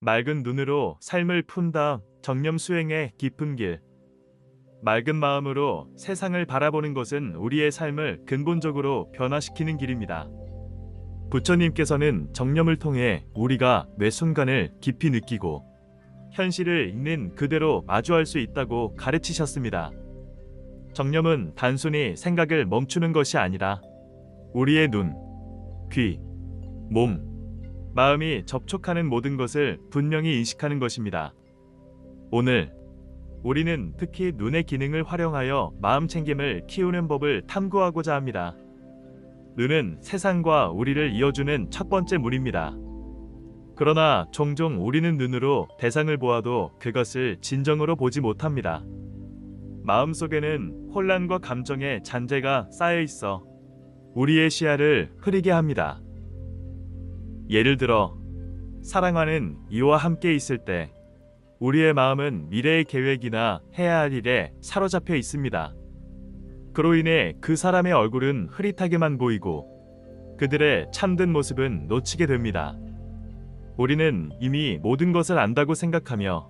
맑은 눈으로 삶을 푼다. 정념 수행의 깊은 길. 맑은 마음으로 세상을 바라보는 것은 우리의 삶을 근본적으로 변화시키는 길입니다. 부처님께서는 정념을 통해 우리가 매 순간을 깊이 느끼고 현실을 있는 그대로 마주할 수 있다고 가르치셨습니다. 정념은 단순히 생각을 멈추는 것이 아니라 우리의 눈, 귀, 몸, 마음이 접촉하는 모든 것을 분명히 인식하는 것입니다. 오늘 우리는 특히 눈의 기능을 활용하여 마음 챙김을 키우는 법을 탐구하고자 합니다. 눈은 세상과 우리를 이어주는 첫 번째 문입니다. 그러나 종종 우리는 눈으로 대상을 보아도 그것을 진정으로 보지 못합니다. 마음속에는 혼란과 감정의 잔재가 쌓여 있어 우리의 시야를 흐리게 합니다. 예를 들어 사랑하는 이와 함께 있을 때 우리의 마음은 미래의 계획이나 해야 할 일에 사로잡혀 있습니다. 그로 인해 그 사람의 얼굴은 흐릿하게만 보이고 그들의 참된 모습은 놓치게 됩니다. 우리는 이미 모든 것을 안다고 생각하며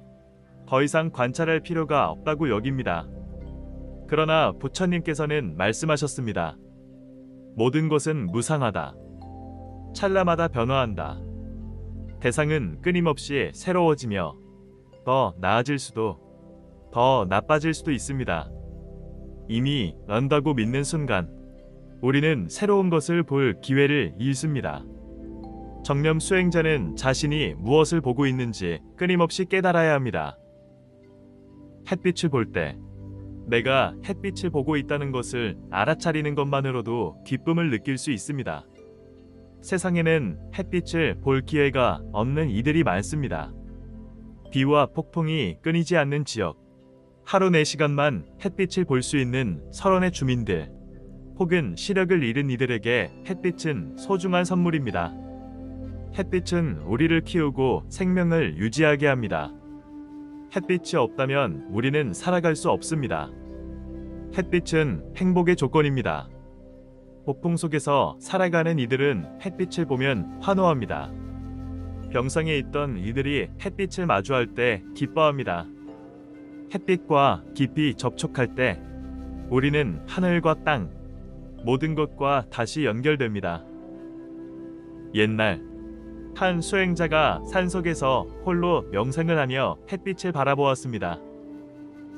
더 이상 관찰할 필요가 없다고 여깁니다. 그러나 부처님께서는 말씀하셨습니다. 모든 것은 무상하다. 찰나마다 변화한다. 대상은 끊임없이 새로워지며 더 나아질 수도 더 나빠질 수도 있습니다. 이미 안다고 믿는 순간 우리는 새로운 것을 볼 기회를 잃습니다. 정념 수행자는 자신이 무엇을 보고 있는지 끊임없이 깨달아야 합니다. 햇빛을 볼 때 내가 햇빛을 보고 있다는 것을 알아차리는 것만으로도 기쁨을 느낄 수 있습니다. 세상에는 햇빛을 볼 기회가 없는 이들이 많습니다. 비와 폭풍이 끊이지 않는 지역, 하루 4시간만 햇빛을 볼 수 있는 설원의 주민들, 혹은 시력을 잃은 이들에게 햇빛은 소중한 선물입니다. 햇빛은 우리를 키우고 생명을 유지하게 합니다. 햇빛이 없다면 우리는 살아갈 수 없습니다. 햇빛은 행복의 조건입니다. 폭풍 속에서 살아가는 이들은 햇빛을 보면 환호합니다. 병상에 있던 이들이 햇빛을 마주할 때 기뻐합니다. 햇빛과 깊이 접촉할 때 우리는 하늘과 땅, 모든 것과 다시 연결됩니다. 옛날 한 수행자가 산속에서 홀로 명상을 하며 햇빛을 바라보았습니다.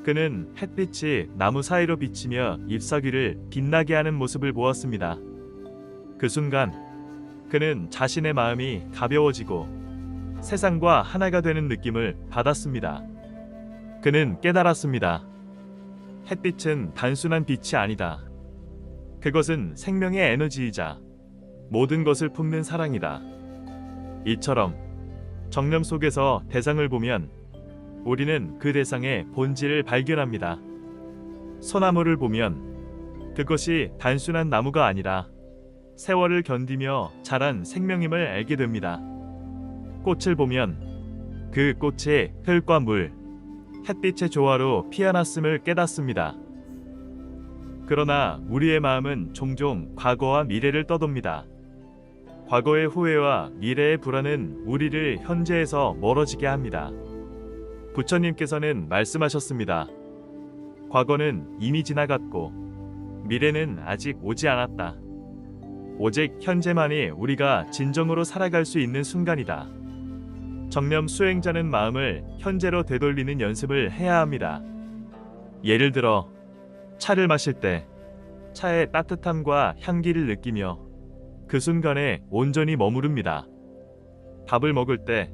그는 햇빛이 나무 사이로 비치며 잎사귀를 빛나게 하는 모습을 보았습니다. 그 순간 그는 자신의 마음이 가벼워지고 세상과 하나가 되는 느낌을 받았습니다. 그는 깨달았습니다. 햇빛은 단순한 빛이 아니다. 그것은 생명의 에너지이자 모든 것을 품는 사랑이다. 이처럼 정념 속에서 대상을 보면 우리는 그 대상의 본질을 발견합니다. 소나무를 보면 그것이 단순한 나무가 아니라 세월을 견디며 자란 생명임을 알게 됩니다. 꽃을 보면 그 꽃의 흙과 물, 햇빛의 조화로 피어났음을 깨닫습니다. 그러나 우리의 마음은 종종 과거와 미래를 떠돕니다. 과거의 후회와 미래의 불안은 우리를 현재에서 멀어지게 합니다. 부처님께서는 말씀하셨습니다. 과거는 이미 지나갔고 미래는 아직 오지 않았다. 오직 현재만이 우리가 진정으로 살아갈 수 있는 순간이다. 정념 수행자는 마음을 현재로 되돌리는 연습을 해야 합니다. 예를 들어 차를 마실 때 차의 따뜻함과 향기를 느끼며 그 순간에 온전히 머무릅니다. 밥을 먹을 때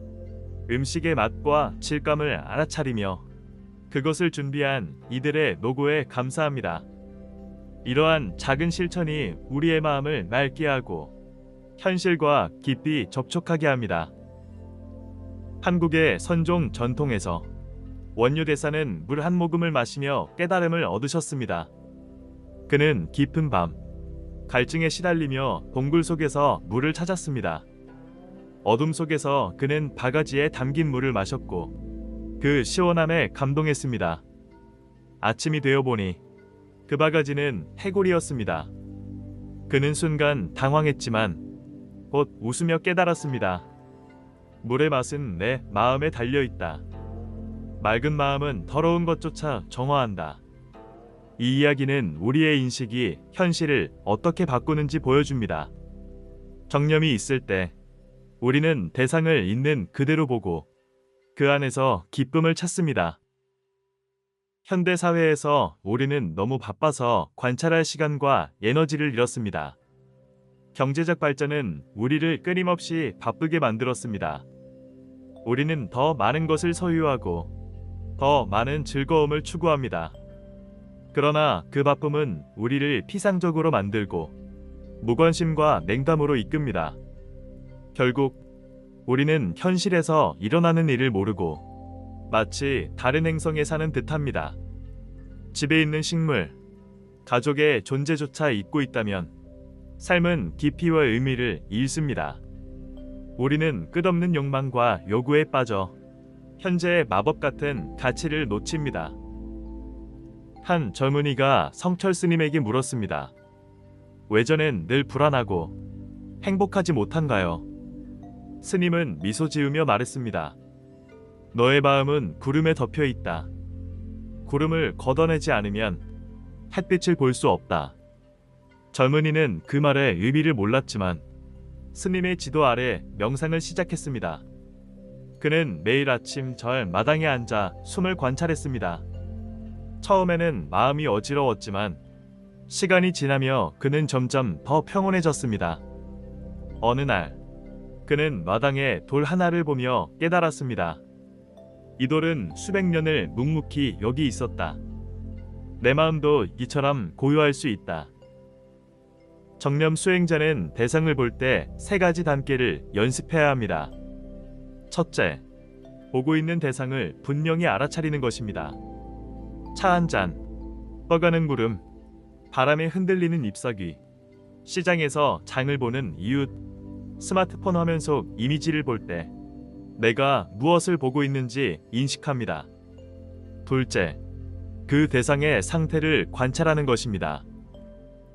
음식의 맛과 질감을 알아차리며 그것을 준비한 이들의 노고에 감사합니다. 이러한 작은 실천이 우리의 마음을 맑게 하고 현실과 깊이 접촉하게 합니다. 한국의 선종 전통에서 원효대사는 물 한 모금을 마시며 깨달음을 얻으셨습니다. 그는 깊은 밤, 갈증에 시달리며 동굴 속에서 물을 찾았습니다. 어둠 속에서 그는 바가지에 담긴 물을 마셨고 그 시원함에 감동했습니다. 아침이 되어 보니 그 바가지는 해골이었습니다. 그는 순간 당황했지만 곧 웃으며 깨달았습니다. 물의 맛은 내 마음에 달려 있다. 맑은 마음은 더러운 것조차 정화한다. 이 이야기는 우리의 인식이 현실을 어떻게 바꾸는지 보여줍니다. 정념이 있을 때 우리는 대상을 있는 그대로 보고 그 안에서 기쁨을 찾습니다. 현대 사회에서 우리는 너무 바빠서 관찰할 시간과 에너지를 잃었습니다. 경제적 발전은 우리를 끊임없이 바쁘게 만들었습니다. 우리는 더 많은 것을 소유하고 더 많은 즐거움을 추구합니다. 그러나 그 바쁨은 우리를 피상적으로 만들고 무관심과 냉담으로 이끕니다. 결국 우리는 현실에서 일어나는 일을 모르고 마치 다른 행성에 사는 듯합니다. 집에 있는 식물, 가족의 존재조차 잊고 있다면 삶은 깊이와 의미를 잃습니다. 우리는 끝없는 욕망과 요구에 빠져 현재의 마법 같은 가치를 놓칩니다. 한 젊은이가 성철 스님에게 물었습니다. 외전엔 늘 불안하고 행복하지 못한가요? 스님은 미소 지으며 말했습니다. 너의 마음은 구름에 덮여 있다. 구름을 걷어내지 않으면 햇빛을 볼 수 없다. 젊은이는 그 말의 의미를 몰랐지만 스님의 지도 아래 명상을 시작했습니다. 그는 매일 아침 절 마당에 앉아 숨을 관찰했습니다. 처음에는 마음이 어지러웠지만 시간이 지나며 그는 점점 더 평온해졌습니다. 어느 날 그는 마당에 돌 하나를 보며 깨달았습니다. 이 돌은 수백 년을 묵묵히 여기 있었다. 내 마음도 이처럼 고요할 수 있다. 정념 수행자는 대상을 볼 때 세 가지 단계를 연습해야 합니다. 첫째, 보고 있는 대상을 분명히 알아차리는 것입니다. 차 한 잔, 떠가는 구름, 바람에 흔들리는 잎사귀, 시장에서 장을 보는 이웃, 스마트폰 화면 속 이미지를 볼 때 내가 무엇을 보고 있는지 인식합니다. 둘째, 그 대상의 상태를 관찰하는 것입니다.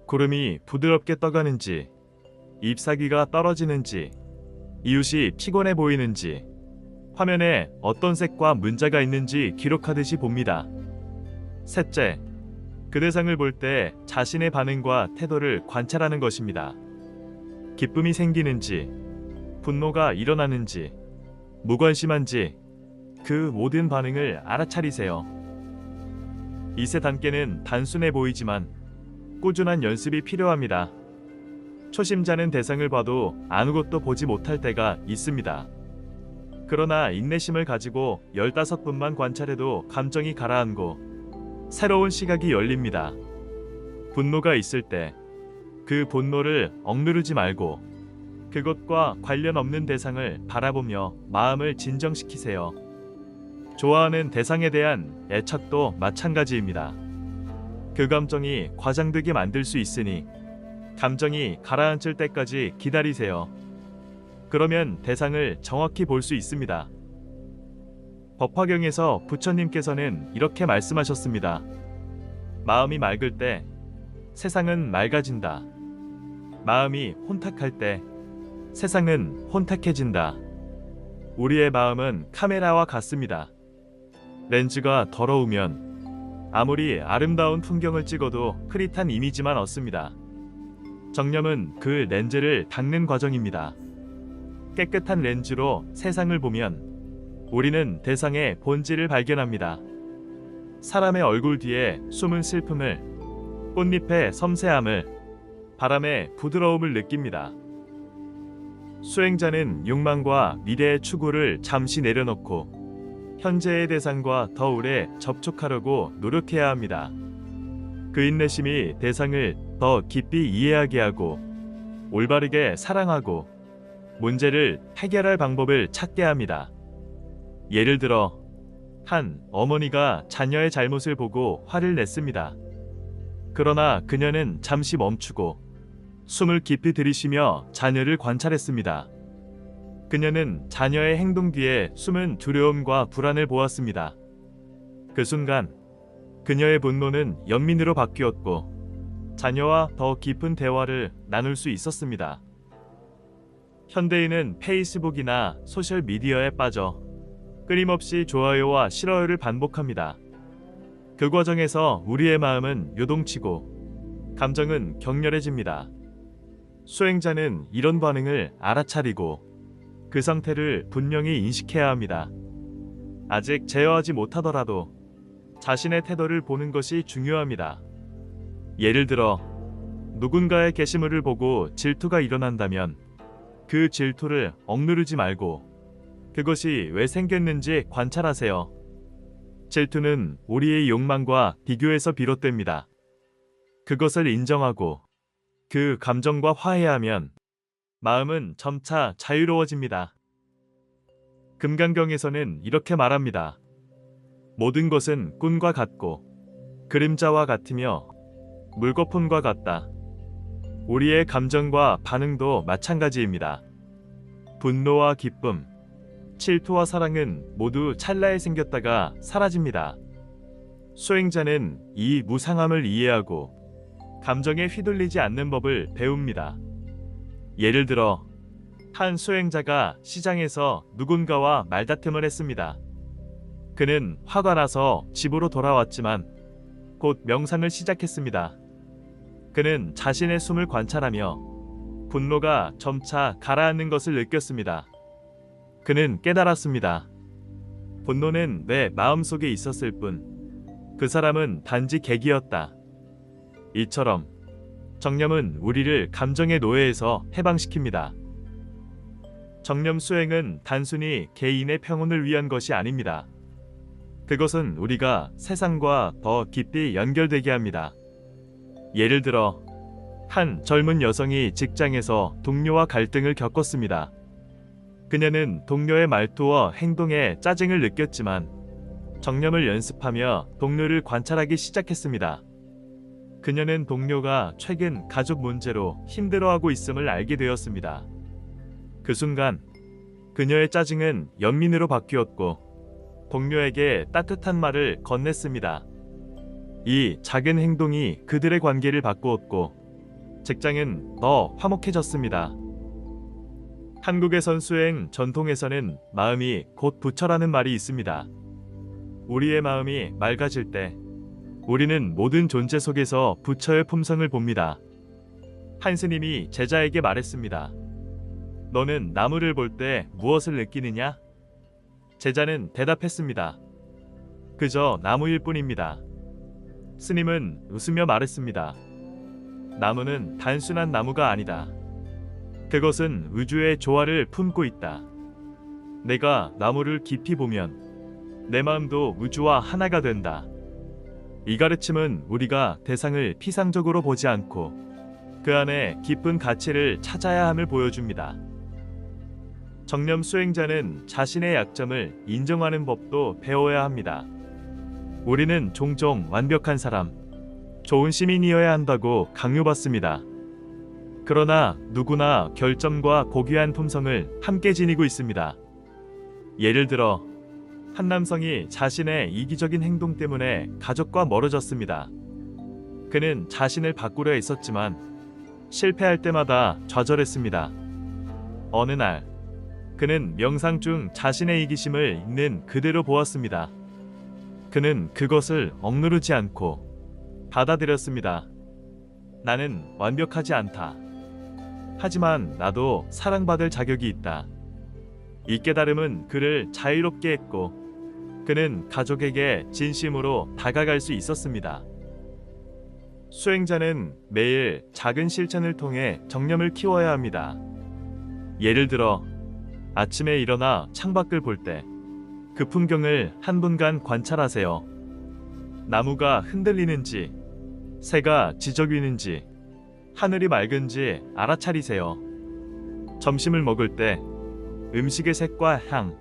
구름이 부드럽게 떠가는지, 잎사귀가 떨어지는지, 이웃이 피곤해 보이는지, 화면에 어떤 색과 문자가 있는지 기록하듯이 봅니다. 셋째, 그 대상을 볼 때 자신의 반응과 태도를 관찰하는 것입니다. 기쁨이 생기는지, 분노가 일어나는지, 무관심한지 그 모든 반응을 알아차리세요. 이 세 단계는 단순해 보이지만 꾸준한 연습이 필요합니다. 초심자는 대상을 봐도 아무것도 보지 못할 때가 있습니다. 그러나 인내심을 가지고 15분만 관찰해도 감정이 가라앉고 새로운 시각이 열립니다. 분노가 있을 때 그 분노를 억누르지 말고 그것과 관련 없는 대상을 바라보며 마음을 진정시키세요. 좋아하는 대상에 대한 애착도 마찬가지입니다. 그 감정이 과장되게 만들 수 있으니 감정이 가라앉을 때까지 기다리세요. 그러면 대상을 정확히 볼 수 있습니다. 법화경에서 부처님께서는 이렇게 말씀하셨습니다. 마음이 맑을 때 세상은 맑아진다. 마음이 혼탁할 때 세상은 혼탁해진다. 우리의 마음은 카메라와 같습니다. 렌즈가 더러우면 아무리 아름다운 풍경을 찍어도 흐릿한 이미지만 얻습니다. 정념은 그 렌즈를 닦는 과정입니다. 깨끗한 렌즈로 세상을 보면 우리는 대상의 본질을 발견합니다. 사람의 얼굴 뒤에 숨은 슬픔을, 꽃잎의 섬세함을, 바람의 부드러움을 느낍니다. 수행자는 욕망과 미래의 추구를 잠시 내려놓고 현재의 대상과 더 오래 접촉하려고 노력해야 합니다. 그 인내심이 대상을 더 깊이 이해하게 하고 올바르게 사랑하고 문제를 해결할 방법을 찾게 합니다. 예를 들어 한 어머니가 자녀의 잘못을 보고 화를 냈습니다. 그러나 그녀는 잠시 멈추고 숨을 깊이 들이쉬며 자녀를 관찰했습니다. 그녀는 자녀의 행동 뒤에 숨은 두려움과 불안을 보았습니다. 그 순간 그녀의 분노는 연민으로 바뀌었고 자녀와 더 깊은 대화를 나눌 수 있었습니다. 현대인은 페이스북이나 소셜미디어에 빠져 끊임없이 좋아요와 싫어요를 반복합니다. 그 과정에서 우리의 마음은 요동치고 감정은 격렬해집니다. 수행자는 이런 반응을 알아차리고 그 상태를 분명히 인식해야 합니다. 아직 제어하지 못하더라도 자신의 태도를 보는 것이 중요합니다. 예를 들어 누군가의 게시물을 보고 질투가 일어난다면 그 질투를 억누르지 말고 그것이 왜 생겼는지 관찰하세요. 질투는 우리의 욕망과 비교에서 비롯됩니다. 그것을 인정하고 그 감정과 화해하면 마음은 점차 자유로워집니다. 금강경에서는 이렇게 말합니다. 모든 것은 꿈과 같고 그림자와 같으며 물거품과 같다. 우리의 감정과 반응도 마찬가지입니다. 분노와 기쁨, 질투와 사랑은 모두 찰나에 생겼다가 사라집니다. 수행자는 이 무상함을 이해하고 감정에 휘둘리지 않는 법을 배웁니다. 예를 들어 한 수행자가 시장에서 누군가와 말다툼을 했습니다. 그는 화가 나서 집으로 돌아왔지만 곧 명상을 시작했습니다. 그는 자신의 숨을 관찰하며 분노가 점차 가라앉는 것을 느꼈습니다. 그는 깨달았습니다. 분노는 내 마음속에 있었을 뿐 그 사람은 단지 객이었다. 이처럼 정념은 우리를 감정의 노예에서 해방시킵니다. 정념 수행은 단순히 개인의 평온을 위한 것이 아닙니다. 그것은 우리가 세상과 더 깊이 연결되게 합니다. 예를 들어 한 젊은 여성이 직장에서 동료와 갈등을 겪었습니다. 그녀는 동료의 말투와 행동에 짜증을 느꼈지만 정념을 연습하며 동료를 관찰하기 시작했습니다. 그녀는 동료가 최근 가족 문제로 힘들어하고 있음을 알게 되었습니다. 그 순간 그녀의 짜증은 연민으로 바뀌었고 동료에게 따뜻한 말을 건넸습니다. 이 작은 행동이 그들의 관계를 바꾸었고 직장은 더 화목해졌습니다. 한국의 수행 전통에서는 마음이 곧 부처라는 말이 있습니다. 우리의 마음이 맑아질 때 우리는 모든 존재 속에서 부처의 품성을 봅니다. 한 스님이 제자에게 말했습니다. 너는 나무를 볼 때 무엇을 느끼느냐? 제자는 대답했습니다. 그저 나무일 뿐입니다. 스님은 웃으며 말했습니다. 나무는 단순한 나무가 아니다. 그것은 우주의 조화를 품고 있다. 내가 나무를 깊이 보면 내 마음도 우주와 하나가 된다. 이 가르침은 우리가 대상을 피상적으로 보지 않고 그 안에 깊은 가치를 찾아야 함을 보여줍니다. 정념 수행자는 자신의 약점을 인정하는 법도 배워야 합니다. 우리는 종종 완벽한 사람, 좋은 시민이어야 한다고 강요받습니다. 그러나 누구나 결점과 고귀한 품성을 함께 지니고 있습니다. 예를 들어 한 남성이 자신의 이기적인 행동 때문에 가족과 멀어졌습니다. 그는 자신을 바꾸려 했었지만 실패할 때마다 좌절했습니다. 어느 날 그는 명상 중 자신의 이기심을 있는 그대로 보았습니다. 그는 그것을 억누르지 않고 받아들였습니다. 나는 완벽하지 않다. 하지만 나도 사랑받을 자격이 있다. 이 깨달음은 그를 자유롭게 했고 그는 가족에게 진심으로 다가갈 수 있었습니다. 수행자는 매일 작은 실천을 통해 정념을 키워야 합니다. 예를 들어 아침에 일어나 창밖을 볼 때 그 풍경을 한 분간 관찰하세요. 나무가 흔들리는지, 새가 지저귀는지, 하늘이 맑은지 알아차리세요. 점심을 먹을 때 음식의 색과 향,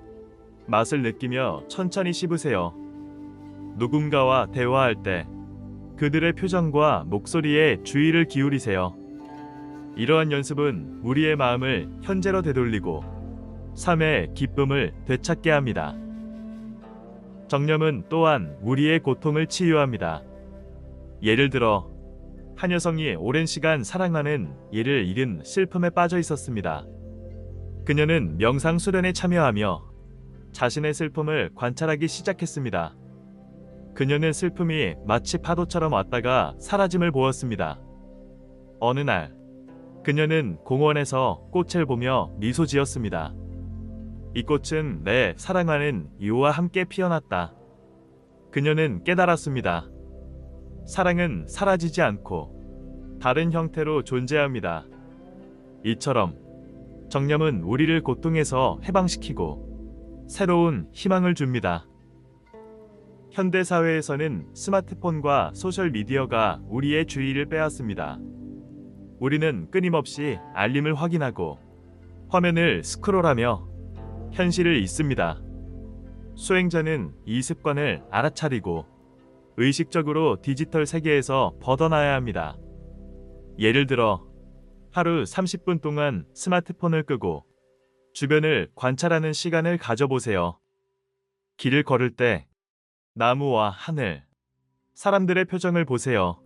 맛을 느끼며 천천히 씹으세요. 누군가와 대화할 때 그들의 표정과 목소리에 주의를 기울이세요. 이러한 연습은 우리의 마음을 현재로 되돌리고 삶의 기쁨을 되찾게 합니다. 정념은 또한 우리의 고통을 치유합니다. 예를 들어 한 여성이 오랜 시간 사랑하는 이를 잃은 슬픔에 빠져 있었습니다. 그녀는 명상 수련에 참여하며 자신의 슬픔을 관찰하기 시작했습니다. 그녀는 슬픔이 마치 파도처럼 왔다가 사라짐을 보았습니다. 어느 날 그녀는 공원에서 꽃을 보며 미소 지었습니다. 이 꽃은 내 사랑하는 이유와 함께 피어났다. 그녀는 깨달았습니다. 사랑은 사라지지 않고 다른 형태로 존재합니다. 이처럼 정념은 우리를 고통에서 해방시키고 새로운 희망을 줍니다. 현대 사회에서는 스마트폰과 소셜미디어가 우리의 주의를 빼앗습니다. 우리는 끊임없이 알림을 확인하고 화면을 스크롤하며 현실을 잊습니다. 수행자는 이 습관을 알아차리고 의식적으로 디지털 세계에서 벗어나야 합니다. 예를 들어 하루 30분 동안 스마트폰을 끄고 주변을 관찰하는 시간을 가져보세요. 길을 걸을 때 나무와 하늘, 사람들의 표정을 보세요.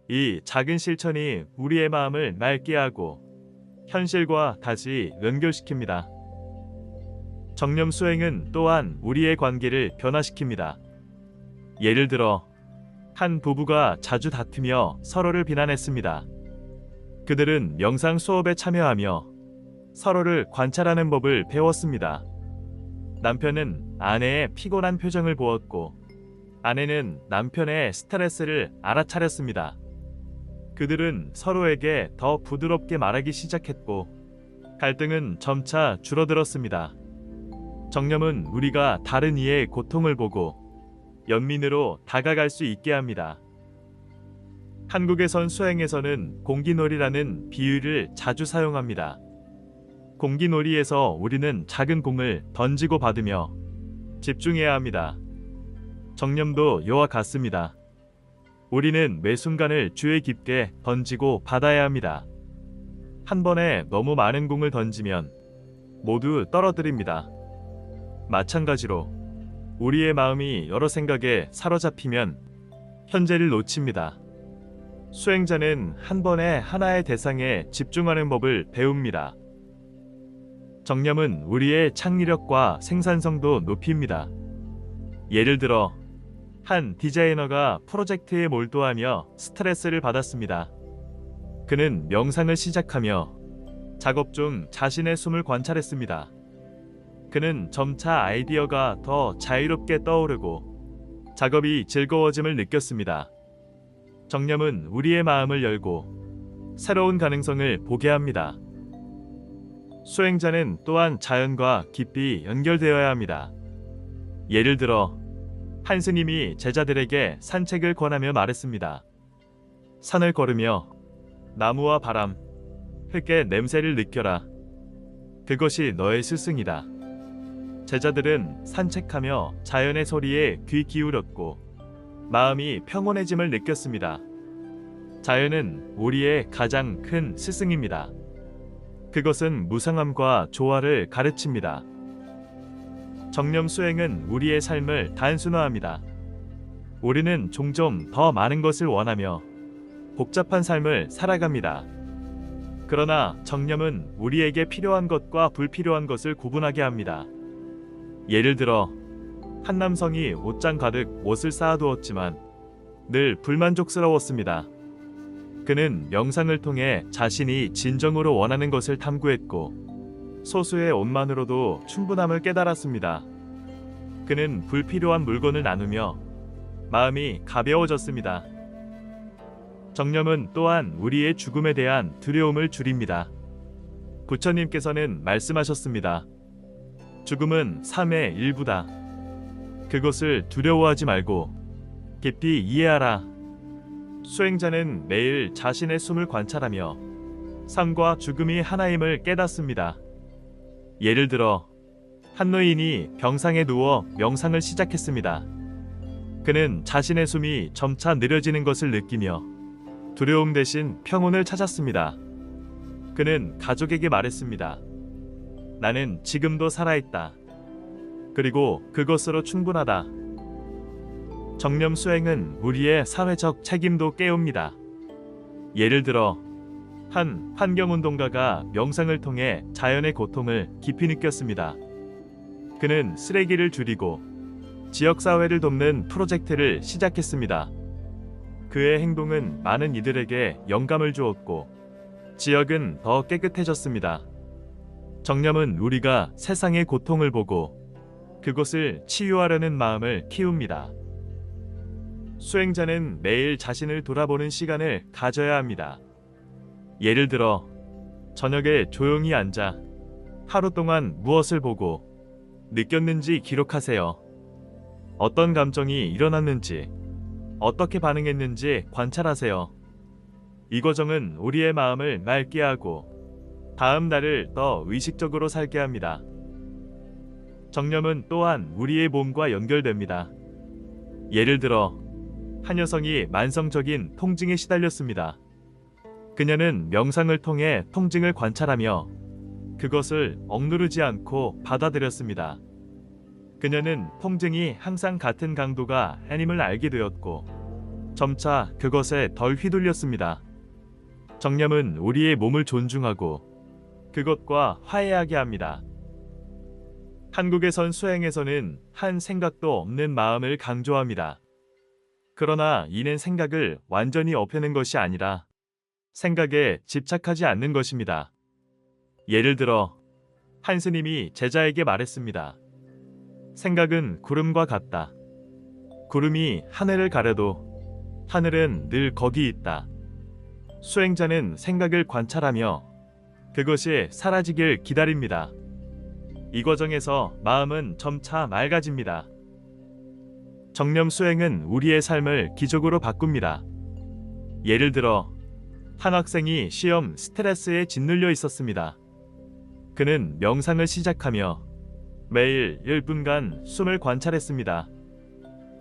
이 작은 실천이 우리의 마음을 맑게 하고 현실과 다시 연결시킵니다. 정념 수행은 또한 우리의 관계를 변화시킵니다. 예를 들어 한 부부가 자주 다투며 서로를 비난했습니다. 그들은 명상 수업에 참여하며 서로를 관찰하는 법을 배웠습니다. 남편은 아내의 피곤한 표정을 보았고 아내는 남편의 스트레스를 알아차렸습니다. 그들은 서로에게 더 부드럽게 말하기 시작했고 갈등은 점차 줄어들었습니다. 정념은 우리가 다른 이의 고통을 보고 연민으로 다가갈 수 있게 합니다. 한국에선 수행에서는 공기놀이라는 비유를 자주 사용합니다. 공기놀이에서 우리는 작은 공을 던지고 받으며 집중해야 합니다. 정념도 이와 같습니다. 우리는 매 순간을 주의 깊게 던지고 받아야 합니다. 한 번에 너무 많은 공을 던지면 모두 떨어뜨립니다. 마찬가지로 우리의 마음이 여러 생각에 사로잡히면 현재를 놓칩니다. 수행자는 한 번에 하나의 대상에 집중하는 법을 배웁니다. 정념은 우리의 창의력과 생산성도 높입니다. 예를 들어 한 디자이너가 프로젝트에 몰두하며 스트레스를 받았습니다. 그는 명상을 시작하며 작업 중 자신의 숨을 관찰했습니다. 그는 점차 아이디어가 더 자유롭게 떠오르고 작업이 즐거워짐을 느꼈습니다. 정념은 우리의 마음을 열고 새로운 가능성을 보게 합니다. 수행자는 또한 자연과 깊이 연결되어야 합니다. 예를 들어 한 스님이 제자들에게 산책을 권하며 말했습니다. 산을 걸으며 나무와 바람, 흙의 냄새를 느껴라. 그것이 너의 스승이다. 제자들은 산책하며 자연의 소리에 귀 기울였고 마음이 평온해짐을 느꼈습니다. 자연은 우리의 가장 큰 스승입니다. 그것은 무상함과 조화를 가르칩니다. 정념 수행은 우리의 삶을 단순화합니다. 우리는 종종 더 많은 것을 원하며 복잡한 삶을 살아갑니다. 그러나 정념은 우리에게 필요한 것과 불필요한 것을 구분하게 합니다. 예를 들어 한 남성이 옷장 가득 옷을 쌓아두었지만 늘 불만족스러웠습니다. 그는 명상을 통해 자신이 진정으로 원하는 것을 탐구했고 소수의 옷만으로도 충분함을 깨달았습니다. 그는 불필요한 물건을 나누며 마음이 가벼워졌습니다. 정념은 또한 우리의 죽음에 대한 두려움을 줄입니다. 부처님께서는 말씀하셨습니다. 죽음은 삶의 일부다. 그것을 두려워하지 말고 깊이 이해하라. 수행자는 매일 자신의 숨을 관찰하며 삶과 죽음이 하나임을 깨닫습니다. 예를 들어 한 노인이 병상에 누워 명상을 시작했습니다. 그는 자신의 숨이 점차 느려지는 것을 느끼며 두려움 대신 평온을 찾았습니다. 그는 가족에게 말했습니다. 나는 지금도 살아있다. 그리고 그것으로 충분하다. 정념 수행은 우리의 사회적 책임도 깨웁니다. 예를 들어 한 환경운동가가 명상을 통해 자연의 고통을 깊이 느꼈습니다. 그는 쓰레기를 줄이고 지역사회를 돕는 프로젝트를 시작했습니다. 그의 행동은 많은 이들에게 영감을 주었고 지역은 더 깨끗해졌습니다. 정념은 우리가 세상의 고통을 보고 그것을 치유하려는 마음을 키웁니다. 수행자는 매일 자신을 돌아보는 시간을 가져야 합니다. 예를 들어 저녁에 조용히 앉아 하루 동안 무엇을 보고 느꼈는지 기록하세요. 어떤 감정이 일어났는지, 어떻게 반응했는지 관찰하세요. 이 과정은 우리의 마음을 맑게 하고 다음 날을 더 의식적으로 살게 합니다. 정념은 또한 우리의 몸과 연결됩니다. 예를 들어 한 여성이 만성적인 통증에 시달렸습니다. 그녀는 명상을 통해 통증을 관찰하며 그것을 억누르지 않고 받아들였습니다. 그녀는 통증이 항상 같은 강도가 아님을 알게 되었고 점차 그것에 덜 휘둘렸습니다. 정념은 우리의 몸을 존중하고 그것과 화해하게 합니다. 한국에선 수행에서는 한 생각도 없는 마음을 강조합니다. 그러나 이는 생각을 완전히 없애는 것이 아니라 생각에 집착하지 않는 것입니다. 예를 들어 한 스님이 제자에게 말했습니다. 생각은 구름과 같다. 구름이 하늘을 가려도 하늘은 늘 거기 있다. 수행자는 생각을 관찰하며 그것이 사라지길 기다립니다. 이 과정에서 마음은 점차 맑아집니다. 정념 수행은 우리의 삶을 기적으로 바꿉니다. 예를 들어 한 학생이 시험 스트레스에 짓눌려 있었습니다. 그는 명상을 시작하며 매일 1분간 숨을 관찰했습니다.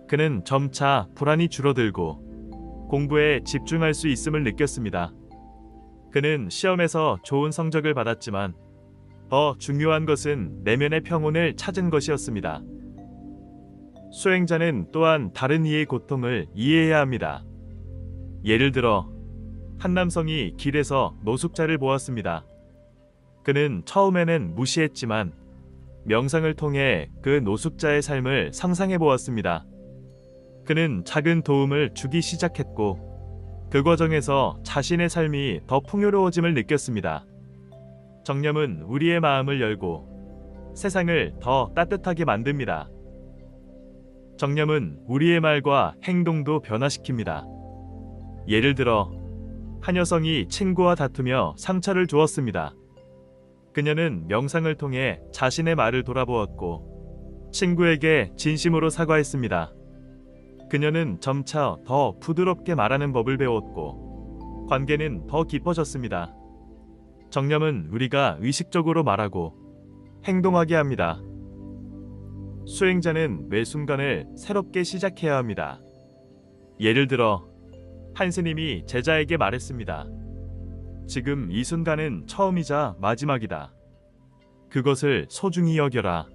그는 점차 불안이 줄어들고 공부에 집중할 수 있음을 느꼈습니다. 그는 시험에서 좋은 성적을 받았지만 더 중요한 것은 내면의 평온을 찾은 것이었습니다. 수행자는 또한 다른 이의 고통을 이해해야 합니다. 예를 들어 한 남성이 길에서 노숙자를 보았습니다. 그는 처음에는 무시했지만 명상을 통해 그 노숙자의 삶을 상상해 보았습니다. 그는 작은 도움을 주기 시작했고 그 과정에서 자신의 삶이 더 풍요로워짐을 느꼈습니다. 정념은 우리의 마음을 열고 세상을 더 따뜻하게 만듭니다. 정념은 우리의 말과 행동도 변화시킵니다. 예를 들어 한 여성이 친구와 다투며 상처를 주었습니다. 그녀는 명상을 통해 자신의 말을 돌아보았고 친구에게 진심으로 사과했습니다. 그녀는 점차 더 부드럽게 말하는 법을 배웠고 관계는 더 깊어졌습니다. 정념은 우리가 의식적으로 말하고 행동하게 합니다. 수행자는 매 순간을 새롭게 시작해야 합니다. 예를 들어 한 스님이 제자에게 말했습니다. 지금 이 순간은 처음이자 마지막이다. 그것을 소중히 여겨라.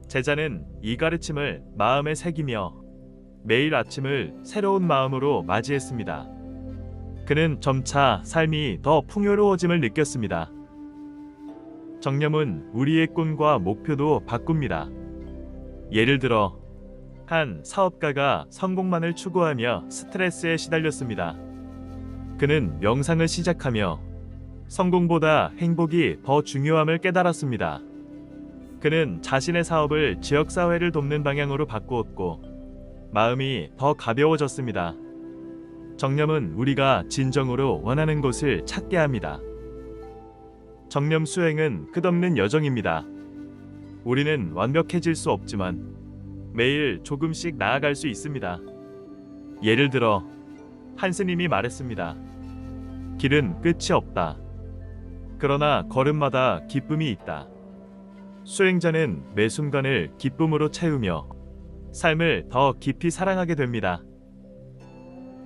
제자는 이 가르침을 마음에 새기며 매일 아침을 새로운 마음으로 맞이했습니다. 그는 점차 삶이 더 풍요로워짐을 느꼈습니다. 정념은 우리의 꿈과 목표도 바꿉니다. 예를 들어 한 사업가가 성공만을 추구하며 스트레스에 시달렸습니다. 그는 명상을 시작하며 성공보다 행복이 더 중요함을 깨달았습니다. 그는 자신의 사업을 지역사회를 돕는 방향으로 바꾸었고 마음이 더 가벼워졌습니다. 정념은 우리가 진정으로 원하는 것을 찾게 합니다. 정념 수행은 끝없는 여정입니다. 우리는 완벽해질 수 없지만 매일 조금씩 나아갈 수 있습니다. 예를 들어 한 스님이 말했습니다. 길은 끝이 없다. 그러나 걸음마다 기쁨이 있다. 수행자는 매 순간을 기쁨으로 채우며 삶을 더 깊이 사랑하게 됩니다.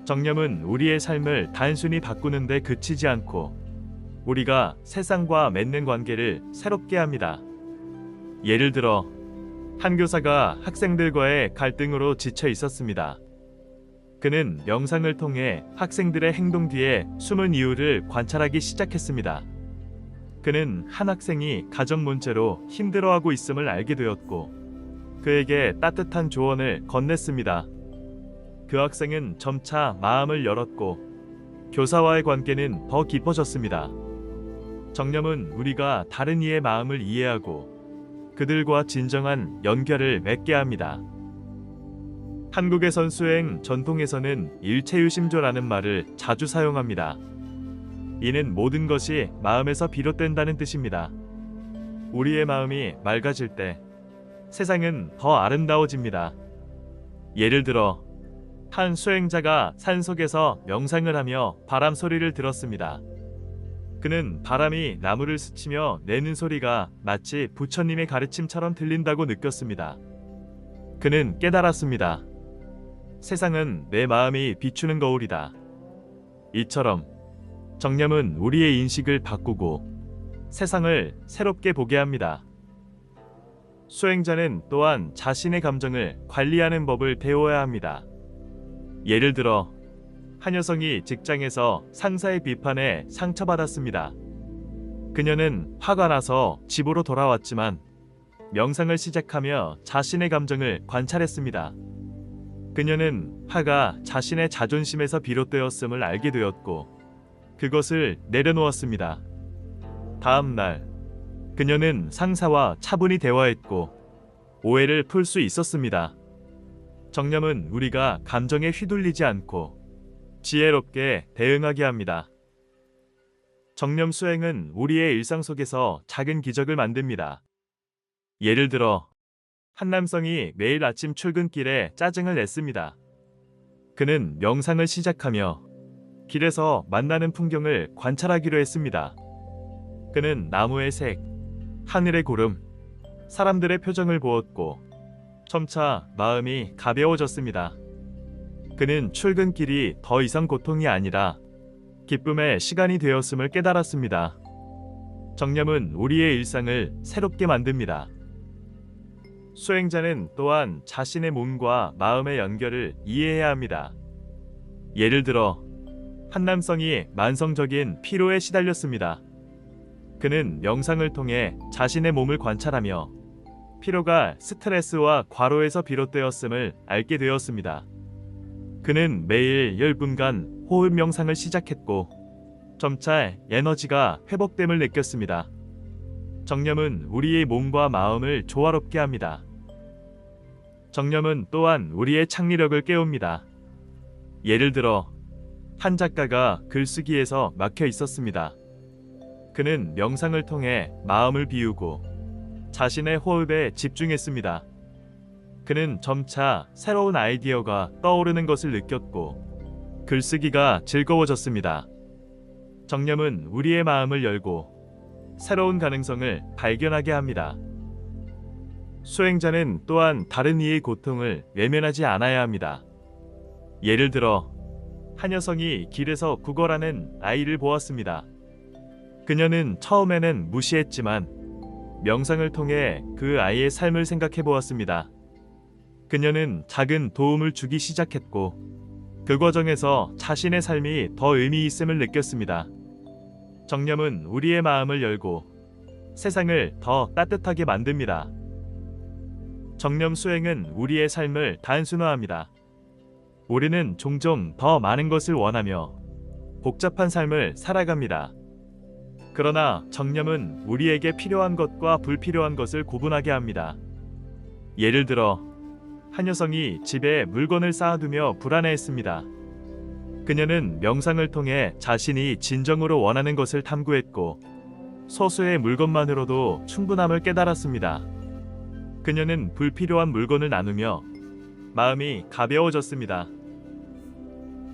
정념은 우리의 삶을 단순히 바꾸는 데 그치지 않고 우리가 세상과 맺는 관계를 새롭게 합니다. 예를 들어 한 교사가 학생들과의 갈등으로 지쳐 있었습니다. 그는 명상을 통해 학생들의 행동 뒤에 숨은 이유를 관찰하기 시작했습니다. 그는 한 학생이 가정 문제로 힘들어하고 있음을 알게 되었고 그에게 따뜻한 조언을 건넸습니다. 그 학생은 점차 마음을 열었고 교사와의 관계는 더 깊어졌습니다. 정념은 우리가 다른 이의 마음을 이해하고 그들과 진정한 연결을 맺게 합니다. 한국의 수행 전통에서는 일체유심조라는 말을 자주 사용합니다. 이는 모든 것이 마음에서 비롯된다는 뜻입니다. 우리의 마음이 맑아질 때 세상은 더 아름다워집니다. 예를 들어 한 수행자가 산속에서 명상을 하며 바람 소리를 들었습니다. 그는 바람이 나무를 스치며 내는 소리가 마치 부처님의 가르침처럼 들린다고 느꼈습니다. 그는 깨달았습니다. 세상은 내 마음이 비추는 거울이다. 이처럼 정념은 우리의 인식을 바꾸고 세상을 새롭게 보게 합니다. 수행자는 또한 자신의 감정을 관리하는 법을 배워야 합니다. 예를 들어 한 여성이 직장에서 상사의 비판에 상처받았습니다. 그녀는 화가 나서 집으로 돌아왔지만 명상을 시작하며 자신의 감정을 관찰했습니다. 그녀는 화가 자신의 자존심에서 비롯되었음을 알게 되었고 그것을 내려놓았습니다. 다음 날 그녀는 상사와 차분히 대화했고 오해를 풀 수 있었습니다. 정념은 우리가 감정에 휘둘리지 않고 지혜롭게 대응하게 합니다. 정념 수행은 우리의 일상 속에서 작은 기적을 만듭니다. 예를 들어 한 남성이 매일 아침 출근길에 짜증을 냈습니다. 그는 명상을 시작하며 길에서 만나는 풍경을 관찰하기로 했습니다. 그는 나무의 색, 하늘의 구름, 사람들의 표정을 보았고 점차 마음이 가벼워졌습니다. 그는 출근길이 더 이상 고통이 아니라 기쁨의 시간이 되었음을 깨달았습니다. 정념은 우리의 일상을 새롭게 만듭니다. 수행자는 또한 자신의 몸과 마음의 연결을 이해해야 합니다. 예를 들어 한 남성이 만성적인 피로에 시달렸습니다. 그는 명상을 통해 자신의 몸을 관찰하며 피로가 스트레스와 과로에서 비롯되었음을 알게 되었습니다. 그는 매일 10분간 호흡 명상을 시작했고 점차 에너지가 회복됨을 느꼈습니다. 정념은 우리의 몸과 마음을 조화롭게 합니다. 정념은 또한 우리의 창의력을 깨웁니다. 예를 들어 한 작가가 글쓰기에서 막혀 있었습니다. 그는 명상을 통해 마음을 비우고 자신의 호흡에 집중했습니다. 그는 점차 새로운 아이디어가 떠오르는 것을 느꼈고 글쓰기가 즐거워졌습니다. 정념은 우리의 마음을 열고 새로운 가능성을 발견하게 합니다. 수행자는 또한 다른 이의 고통을 외면하지 않아야 합니다. 예를 들어 한 여성이 길에서 구걸하는 아이를 보았습니다. 그녀는 처음에는 무시했지만 명상을 통해 그 아이의 삶을 생각해 보았습니다. 그녀는 작은 도움을 주기 시작했고 그 과정에서 자신의 삶이 더 의미 있음을 느꼈습니다. 정념은 우리의 마음을 열고 세상을 더 따뜻하게 만듭니다. 정념 수행은 우리의 삶을 단순화합니다. 우리는 종종 더 많은 것을 원하며 복잡한 삶을 살아갑니다. 그러나 정념은 우리에게 필요한 것과 불필요한 것을 구분하게 합니다. 예를 들어 한 여성이 집에 물건을 쌓아두며 불안해했습니다. 그녀는 명상을 통해 자신이 진정으로 원하는 것을 탐구했고 소수의 물건만으로도 충분함을 깨달았습니다. 그녀는 불필요한 물건을 나누며 마음이 가벼워졌습니다.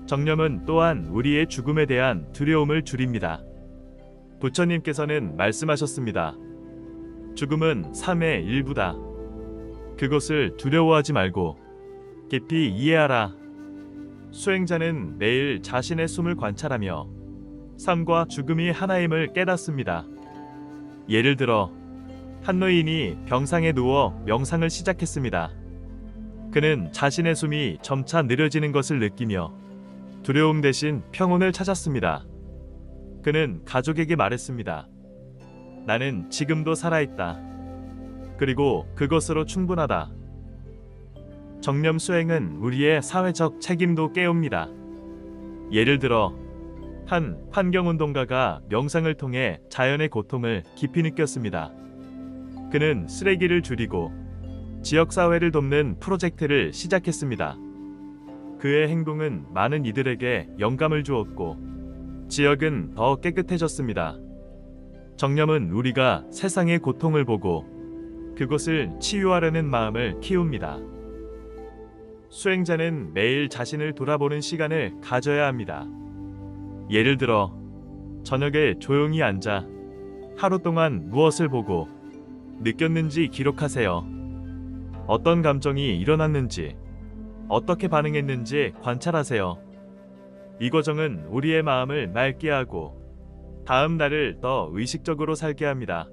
정념은 또한 우리의 죽음에 대한 두려움을 줄입니다. 부처님께서는 말씀하셨습니다. 죽음은 삶의 일부다. 그것을 두려워하지 말고 깊이 이해하라. 수행자는 매일 자신의 숨을 관찰하며 삶과 죽음이 하나임을 깨닫습니다. 예를 들어 한 노인이 병상에 누워 명상을 시작했습니다. 그는 자신의 숨이 점차 느려지는 것을 느끼며 두려움 대신 평온을 찾았습니다. 그는 가족에게 말했습니다. 나는 지금도 살아있다. 그리고 그것으로 충분하다. 정념 수행은 우리의 사회적 책임도 깨웁니다. 예를 들어 한 환경운동가가 명상을 통해 자연의 고통을 깊이 느꼈습니다. 그는 쓰레기를 줄이고 지역사회를 돕는 프로젝트를 시작했습니다. 그의 행동은 많은 이들에게 영감을 주었고 지역은 더 깨끗해졌습니다. 정념은 우리가 세상의 고통을 보고 그것을 치유하려는 마음을 키웁니다. 수행자는 매일 자신을 돌아보는 시간을 가져야 합니다. 예를 들어 저녁에 조용히 앉아 하루 동안 무엇을 보고 느꼈는지 기록하세요. 어떤 감정이 일어났는지, 어떻게 반응했는지 관찰하세요. 이 과정은 우리의 마음을 맑게 하고 다음 날을 더 의식적으로 살게 합니다.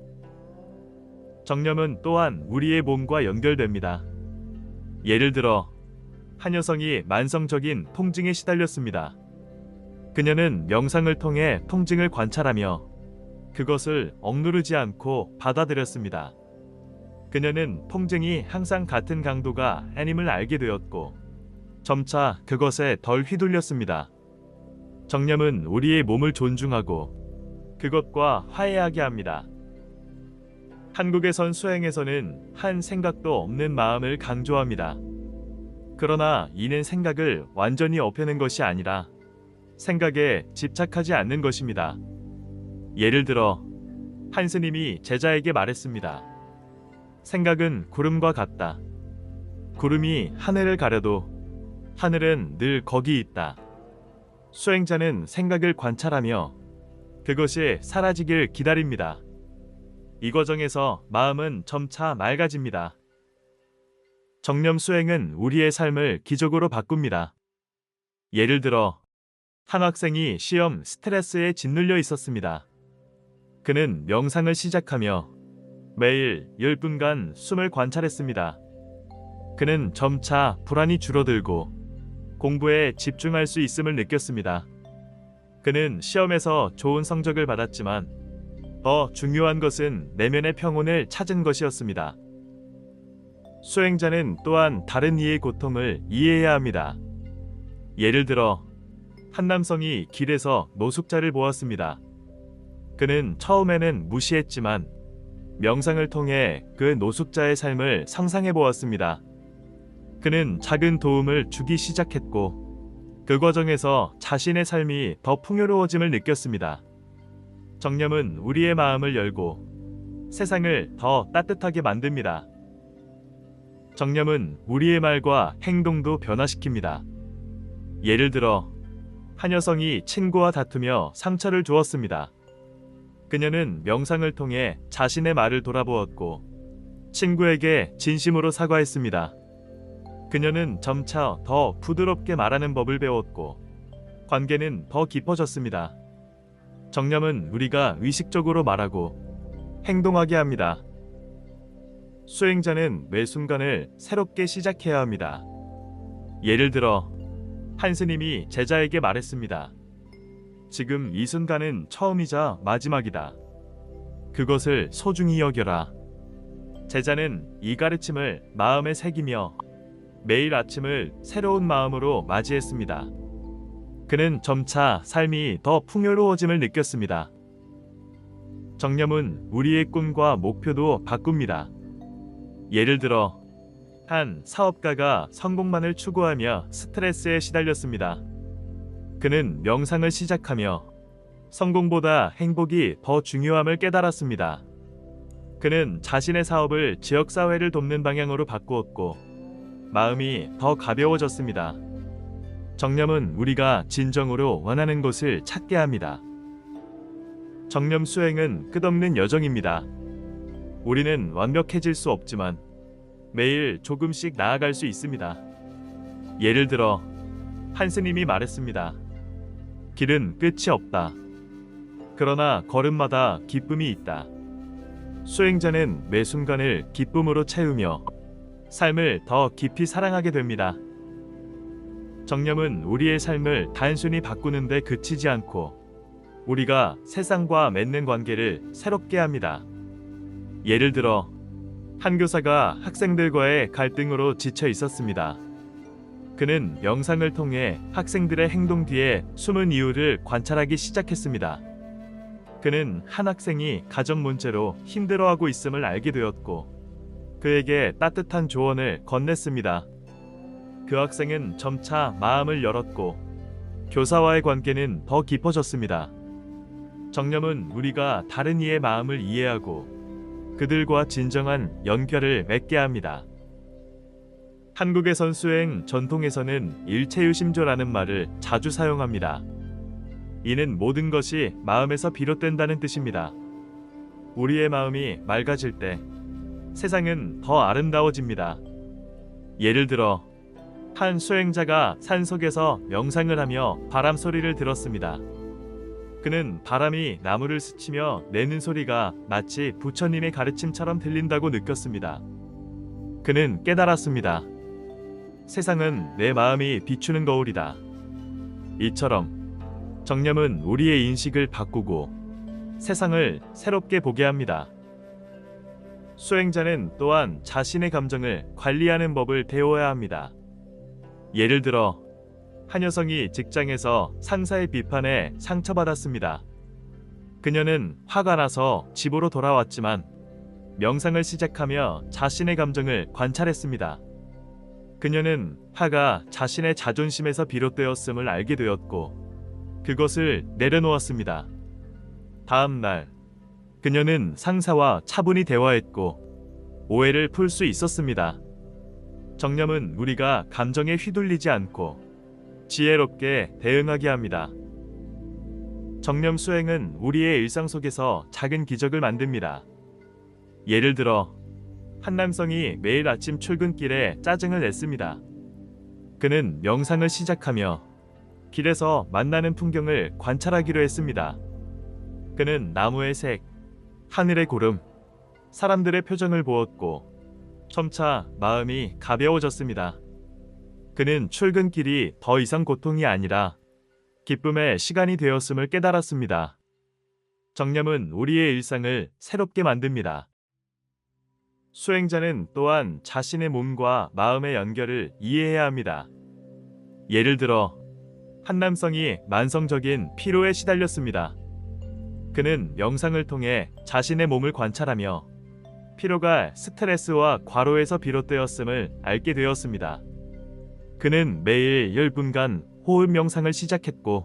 정념은 또한 우리의 몸과 연결됩니다. 예를 들어 한 여성이 만성적인 통증에 시달렸습니다. 그녀는 명상을 통해 통증을 관찰하며 그것을 억누르지 않고 받아들였습니다. 그녀는 통증이 항상 같은 강도가 아님을 알게 되었고 점차 그것에 덜 휘둘렸습니다. 정념은 우리의 몸을 존중하고 그것과 화해하게 합니다. 한국에선 수행에서는 한 생각도 없는 마음을 강조합니다. 그러나 이는 생각을 완전히 없애는 것이 아니라 생각에 집착하지 않는 것입니다. 예를 들어 한 스님이 제자에게 말했습니다. 생각은 구름과 같다. 구름이 하늘을 가려도 하늘은 늘 거기 있다. 수행자는 생각을 관찰하며 그것이 사라지길 기다립니다. 이 과정에서 마음은 점차 맑아집니다. 정념 수행은 우리의 삶을 기적으로 바꿉니다. 예를 들어 한 학생이 시험 스트레스에 짓눌려 있었습니다. 그는 명상을 시작하며 매일 10분간 숨을 관찰했습니다. 그는 점차 불안이 줄어들고 공부에 집중할 수 있음을 느꼈습니다. 그는 시험에서 좋은 성적을 받았지만 더 중요한 것은 내면의 평온을 찾은 것이었습니다. 수행자는 또한 다른 이의 고통을 이해해야 합니다. 예를 들어 한 남성이 길에서 노숙자를 보았습니다. 그는 처음에는 무시했지만 명상을 통해 그 노숙자의 삶을 상상해 보았습니다. 그는 작은 도움을 주기 시작했고 그 과정에서 자신의 삶이 더 풍요로워짐을 느꼈습니다. 정념은 우리의 마음을 열고 세상을 더 따뜻하게 만듭니다. 정념은 우리의 말과 행동도 변화시킵니다. 예를 들어 한 여성이 친구와 다투며 상처를 주었습니다. 그녀는 명상을 통해 자신의 말을 돌아보았고 친구에게 진심으로 사과했습니다. 그녀는 점차 더 부드럽게 말하는 법을 배웠고 관계는 더 깊어졌습니다. 정념은 우리가 의식적으로 말하고 행동하게 합니다. 수행자는 매 순간을 새롭게 시작해야 합니다. 예를 들어 한 스님이 제자에게 말했습니다. 지금 이 순간은 처음이자 마지막이다. 그것을 소중히 여겨라. 제자는 이 가르침을 마음에 새기며 매일 아침을 새로운 마음으로 맞이했습니다. 그는 점차 삶이 더 풍요로워짐을 느꼈습니다. 정념은 우리의 꿈과 목표도 바꿉니다. 예를 들어 한 사업가가 성공만을 추구하며 스트레스에 시달렸습니다. 그는 명상을 시작하며 성공보다 행복이 더 중요함을 깨달았습니다. 그는 자신의 사업을 지역사회를 돕는 방향으로 바꾸었고 마음이 더 가벼워졌습니다. 정념은 우리가 진정으로 원하는 것을 찾게 합니다. 정념 수행은 끝없는 여정입니다. 우리는 완벽해질 수 없지만 매일 조금씩 나아갈 수 있습니다. 예를 들어 한 스님이 말했습니다. 길은 끝이 없다. 그러나 걸음마다 기쁨이 있다. 수행자는 매 순간을 기쁨으로 채우며 삶을 더 깊이 사랑하게 됩니다. 정념은 우리의 삶을 단순히 바꾸는데 그치지 않고 우리가 세상과 맺는 관계를 새롭게 합니다. 예를 들어 한 교사가 학생들과의 갈등으로 지쳐 있었습니다. 그는 명상을 통해 학생들의 행동 뒤에 숨은 이유를 관찰하기 시작했습니다. 그는 한 학생이 가정 문제로 힘들어하고 있음을 알게 되었고 그에게 따뜻한 조언을 건넸습니다. 그 학생은 점차 마음을 열었고 교사와의 관계는 더 깊어졌습니다. 정념은 우리가 다른 이의 마음을 이해하고 그들과 진정한 연결을 맺게 합니다. 한국의 수행 전통에서는 일체유심조라는 말을 자주 사용합니다. 이는 모든 것이 마음에서 비롯된다는 뜻입니다. 우리의 마음이 맑아질 때 세상은 더 아름다워집니다. 예를 들어 한 수행자가 산속에서 명상을 하며 바람 소리를 들었습니다. 그는 바람이 나무를 스치며 내는 소리가 마치 부처님의 가르침처럼 들린다고 느꼈습니다. 그는 깨달았습니다. 세상은 내 마음이 비추는 거울이다. 이처럼 정념은 우리의 인식을 바꾸고 세상을 새롭게 보게 합니다. 수행자는 또한 자신의 감정을 관리하는 법을 배워야 합니다. 예를 들어 한 여성이 직장에서 상사의 비판에 상처받았습니다. 그녀는 화가 나서 집으로 돌아왔지만 명상을 시작하며 자신의 감정을 관찰했습니다. 그녀는 화가 자신의 자존심에서 비롯되었음을 알게 되었고 그것을 내려놓았습니다. 다음 날 그녀는 상사와 차분히 대화했고 오해를 풀 수 있었습니다. 정념은 우리가 감정에 휘둘리지 않고 지혜롭게 대응하게 합니다. 정념 수행은 우리의 일상 속에서 작은 기적을 만듭니다. 예를 들어 한 남성이 매일 아침 출근길에 짜증을 냈습니다. 그는 명상을 시작하며 길에서 만나는 풍경을 관찰하기로 했습니다. 그는 나무의 색, 하늘의 구름, 사람들의 표정을 보았고 점차 마음이 가벼워졌습니다. 그는 출근길이 더 이상 고통이 아니라 기쁨의 시간이 되었음을 깨달았습니다. 정념은 우리의 일상을 새롭게 만듭니다. 수행자는 또한 자신의 몸과 마음의 연결을 이해해야 합니다. 예를 들어 한 남성이 만성적인 피로에 시달렸습니다. 그는 명상을 통해 자신의 몸을 관찰하며 피로가 스트레스와 과로에서 비롯되었음을 알게 되었습니다. 그는 매일 10분간 호흡 명상을 시작했고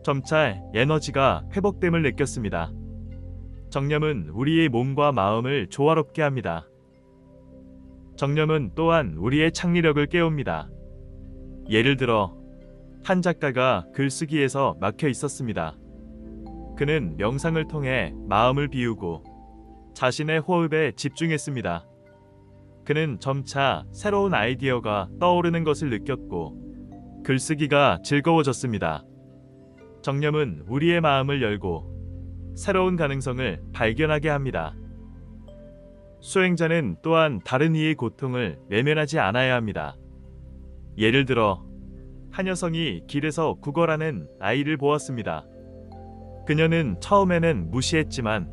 점차 에너지가 회복됨을 느꼈습니다. 정념은 우리의 몸과 마음을 조화롭게 합니다. 정념은 또한 우리의 창의력을 깨웁니다. 예를 들어 한 작가가 글쓰기에서 막혀 있었습니다. 그는 명상을 통해 마음을 비우고 자신의 호흡에 집중했습니다. 그는 점차 새로운 아이디어가 떠오르는 것을 느꼈고 글쓰기가 즐거워졌습니다. 정념은 우리의 마음을 열고 새로운 가능성을 발견하게 합니다. 수행자는 또한 다른 이의 고통을 외면하지 않아야 합니다. 예를 들어 한 여성이 길에서 구걸하는 아이를 보았습니다. 그녀는 처음에는 무시했지만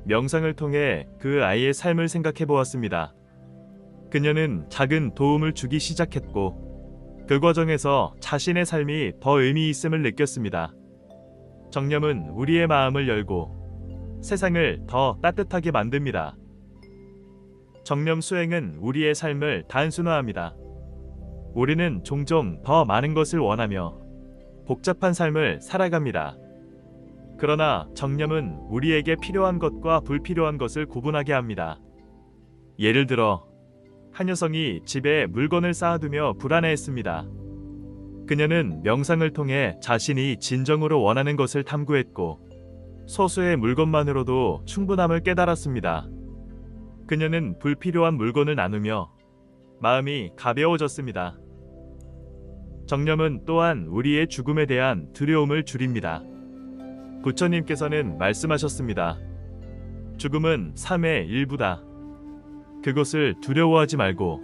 명상을 통해 그 아이의 삶을 생각해 보았습니다. 그녀는 작은 도움을 주기 시작했고 그 과정에서 자신의 삶이 더 의미 있음을 느꼈습니다. 정념은 우리의 마음을 열고 세상을 더 따뜻하게 만듭니다. 정념 수행은 우리의 삶을 단순화합니다. 우리는 종종 더 많은 것을 원하며 복잡한 삶을 살아갑니다. 그러나 정념은 우리에게 필요한 것과 불필요한 것을 구분하게 합니다. 예를 들어 한 여성이 집에 물건을 쌓아두며 불안해했습니다. 그녀는 명상을 통해 자신이 진정으로 원하는 것을 탐구했고 소수의 물건만으로도 충분함을 깨달았습니다. 그녀는 불필요한 물건을 나누며 마음이 가벼워졌습니다. 정념은 또한 우리의 죽음에 대한 두려움을 줄입니다. 부처님께서는 말씀하셨습니다. 죽음은 삶의 일부다. 그것을 두려워하지 말고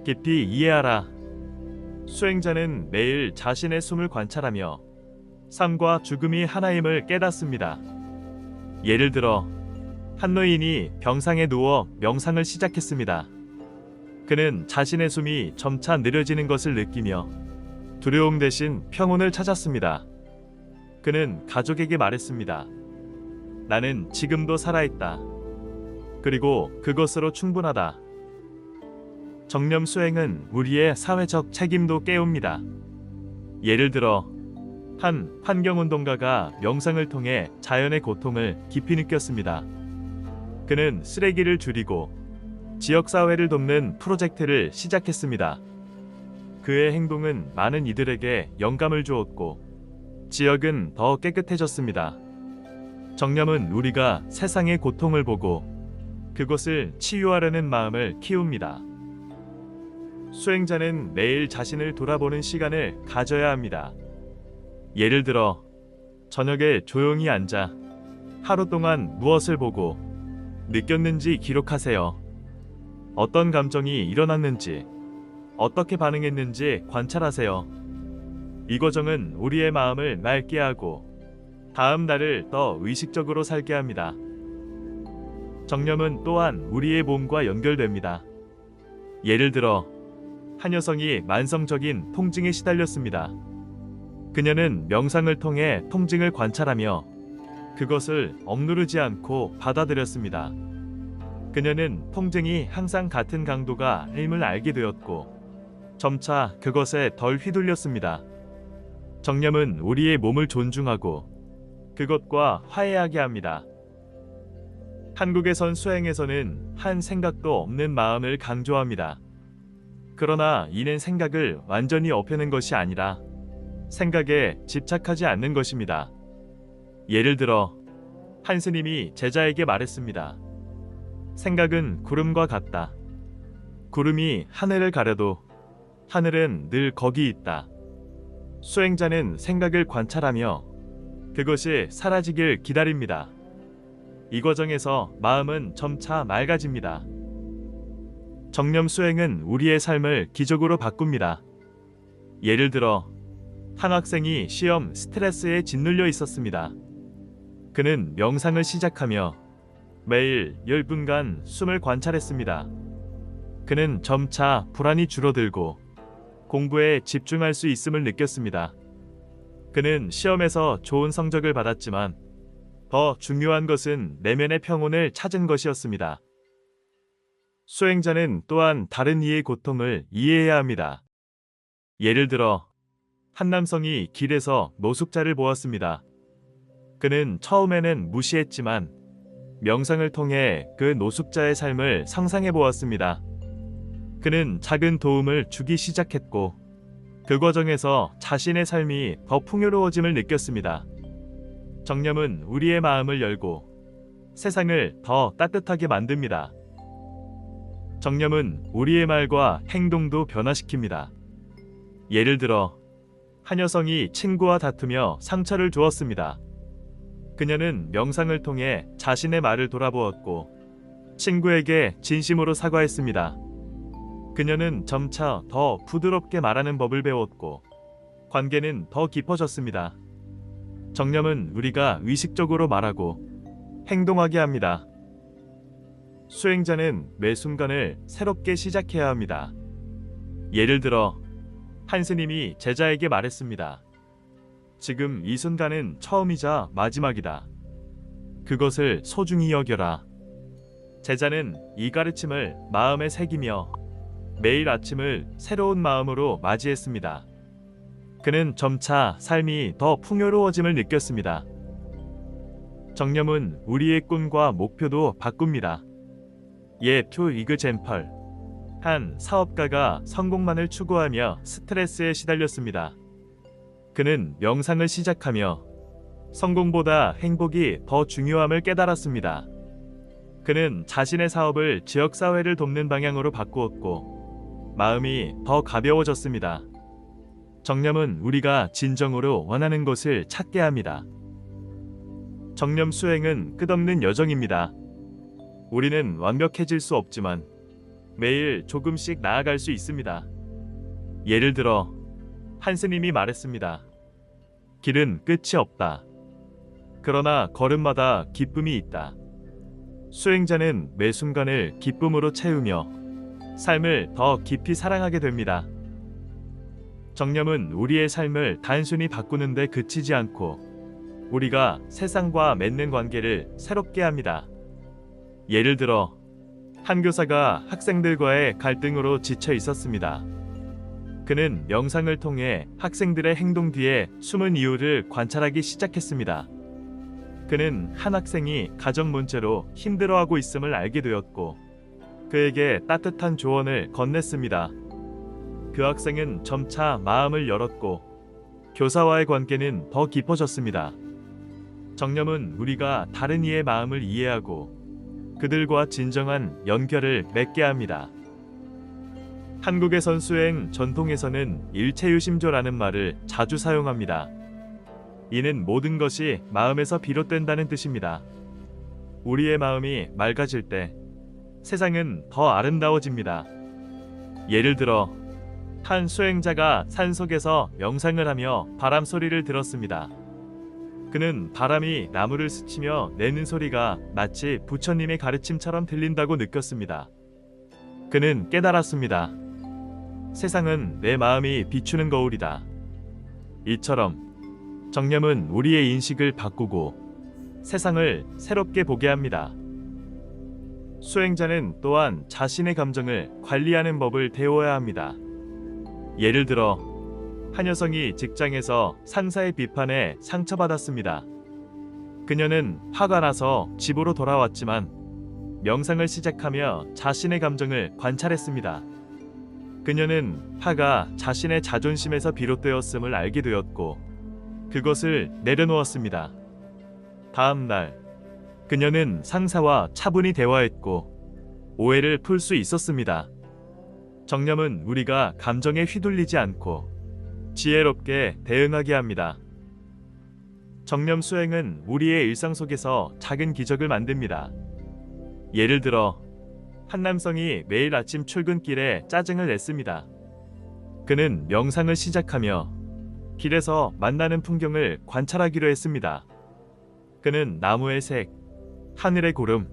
깊이 이해하라. 수행자는 매일 자신의 숨을 관찰하며 삶과 죽음이 하나임을 깨닫습니다. 예를 들어 한 노인이 병상에 누워 명상을 시작했습니다. 그는 자신의 숨이 점차 느려지는 것을 느끼며 두려움 대신 평온을 찾았습니다. 그는 가족에게 말했습니다. 나는 지금도 살아있다. 그리고 그것으로 충분하다. 정념 수행은 우리의 사회적 책임도 깨웁니다. 예를 들어 한 환경운동가가 명상을 통해 자연의 고통을 깊이 느꼈습니다. 그는 쓰레기를 줄이고 지역사회를 돕는 프로젝트를 시작했습니다. 그의 행동은 많은 이들에게 영감을 주었고 지역은 더 깨끗해졌습니다. 정념은 우리가 세상의 고통을 보고 그것을 치유하려는 마음을 키웁니다. 수행자는 매일 자신을 돌아보는 시간을 가져야 합니다. 예를 들어 저녁에 조용히 앉아 하루 동안 무엇을 보고 느꼈는지 기록하세요. 어떤 감정이 일어났는지, 어떻게 반응했는지 관찰하세요. 이 과정은 우리의 마음을 맑게 하고 다음 날을 더 의식적으로 살게 합니다. 정념은 또한 우리의 몸과 연결됩니다. 예를 들어 한 여성이 만성적인 통증에 시달렸습니다. 그녀는 명상을 통해 통증을 관찰하며 그것을 억누르지 않고 받아들였습니다. 그녀는 통증이 항상 같은 강도가 아님을 알게 되었고 점차 그것에 덜 휘둘렸습니다. 정념은 우리의 몸을 존중하고 그것과 화해하게 합니다. 한국에선 수행에서는 한 생각도 없는 마음을 강조합니다. 그러나 이는 생각을 완전히 없애는 것이 아니라 생각에 집착하지 않는 것입니다. 예를 들어 한 스님이 제자에게 말했습니다. 생각은 구름과 같다. 구름이 하늘을 가려도 하늘은 늘 거기 있다. 수행자는 생각을 관찰하며 그것이 사라지길 기다립니다. 이 과정에서 마음은 점차 맑아집니다. 정념 수행은 우리의 삶을 기적으로 바꿉니다. 예를 들어 한 학생이 시험 스트레스에 짓눌려 있었습니다. 그는 명상을 시작하며 매일 10분간 숨을 관찰했습니다. 그는 점차 불안이 줄어들고 공부에 집중할 수 있음을 느꼈습니다. 그는 시험에서 좋은 성적을 받았지만 더 중요한 것은 내면의 평온을 찾은 것이었습니다. 수행자는 또한 다른 이의 고통을 이해해야 합니다. 예를 들어 한 남성이 길에서 노숙자를 보았습니다. 그는 처음에는 무시했지만 명상을 통해 그 노숙자의 삶을 상상해 보았습니다. 그는 작은 도움을 주기 시작했고 그 과정에서 자신의 삶이 더 풍요로워짐을 느꼈습니다. 정념은 우리의 마음을 열고 세상을 더 따뜻하게 만듭니다. 정념은 우리의 말과 행동도 변화시킵니다. 예를 들어 한 여성이 친구와 다투며 상처를 주었습니다. 그녀는 명상을 통해 자신의 말을 돌아보았고 친구에게 진심으로 사과했습니다. 그녀는 점차 더 부드럽게 말하는 법을 배웠고 관계는 더 깊어졌습니다. 정념은 우리가 의식적으로 말하고 행동하게 합니다. 수행자는 매 순간을 새롭게 시작해야 합니다. 예를 들어 한 스님이 제자에게 말했습니다. 지금 이 순간은 처음이자 마지막이다. 그것을 소중히 여겨라. 제자는 이 가르침을 마음에 새기며 매일 아침을 새로운 마음으로 맞이했습니다. 그는 점차 삶이 더 풍요로워짐을 느꼈습니다. 정념은 우리의 꿈과 목표도 바꿉니다. 투 이그젠펄. 한 사업가가 성공만을 추구하며 스트레스에 시달렸습니다. 그는 명상을 시작하며 성공보다 행복이 더 중요함을 깨달았습니다. 그는 자신의 사업을 지역사회를 돕는 방향으로 바꾸었고 마음이 더 가벼워졌습니다. 정념은 우리가 진정으로 원하는 것을 찾게 합니다. 정념 수행은 끝없는 여정입니다. 우리는 완벽해질 수 없지만 매일 조금씩 나아갈 수 있습니다. 예를 들어 한 스님이 말했습니다. 길은 끝이 없다. 그러나 걸음마다 기쁨이 있다. 수행자는 매 순간을 기쁨으로 채우며 삶을 더 깊이 사랑하게 됩니다. 정념은 우리의 삶을 단순히 바꾸는데 그치지 않고 우리가 세상과 맺는 관계를 새롭게 합니다. 예를 들어 한 교사가 학생들과의 갈등으로 지쳐 있었습니다. 그는 명상을 통해 학생들의 행동 뒤에 숨은 이유를 관찰하기 시작했습니다. 그는 한 학생이 가정 문제로 힘들어하고 있음을 알게 되었고 그에게 따뜻한 조언을 건넸습니다. 그 학생은 점차 마음을 열었고 교사와의 관계는 더 깊어졌습니다. 정념은 우리가 다른 이의 마음을 이해하고 그들과 진정한 연결을 맺게 합니다. 한국의 선수행 전통에서는 일체유심조라는 말을 자주 사용합니다. 이는 모든 것이 마음에서 비롯된다는 뜻입니다. 우리의 마음이 맑아질 때 세상은 더 아름다워집니다. 예를 들어 한 수행자가 산속에서 명상을 하며 바람 소리를 들었습니다. 그는 바람이 나무를 스치며 내는 소리가 마치 부처님의 가르침처럼 들린다고 느꼈습니다. 그는 깨달았습니다. 세상은 내 마음이 비추는 거울이다. 이처럼 정념은 우리의 인식을 바꾸고 세상을 새롭게 보게 합니다. 수행자는 또한 자신의 감정을 관리하는 법을 배워야 합니다. 예를 들어 한 여성이 직장에서 상사의 비판에 상처받았습니다. 그녀는 화가 나서 집으로 돌아왔지만 명상을 시작하며 자신의 감정을 관찰했습니다. 그녀는 화가 자신의 자존심에서 비롯되었음을 알게 되었고 그것을 내려놓았습니다. 다음 날 그녀는 상사와 차분히 대화했고 오해를 풀 수 있었습니다. 정념은 우리가 감정에 휘둘리지 않고 지혜롭게 대응하게 합니다. 정념 수행은 우리의 일상 속에서 작은 기적을 만듭니다. 예를 들어 한 남성이 매일 아침 출근길에 짜증을 냈습니다. 그는 명상을 시작하며 길에서 만나는 풍경을 관찰하기로 했습니다. 그는 나무의 색, 하늘의 구름,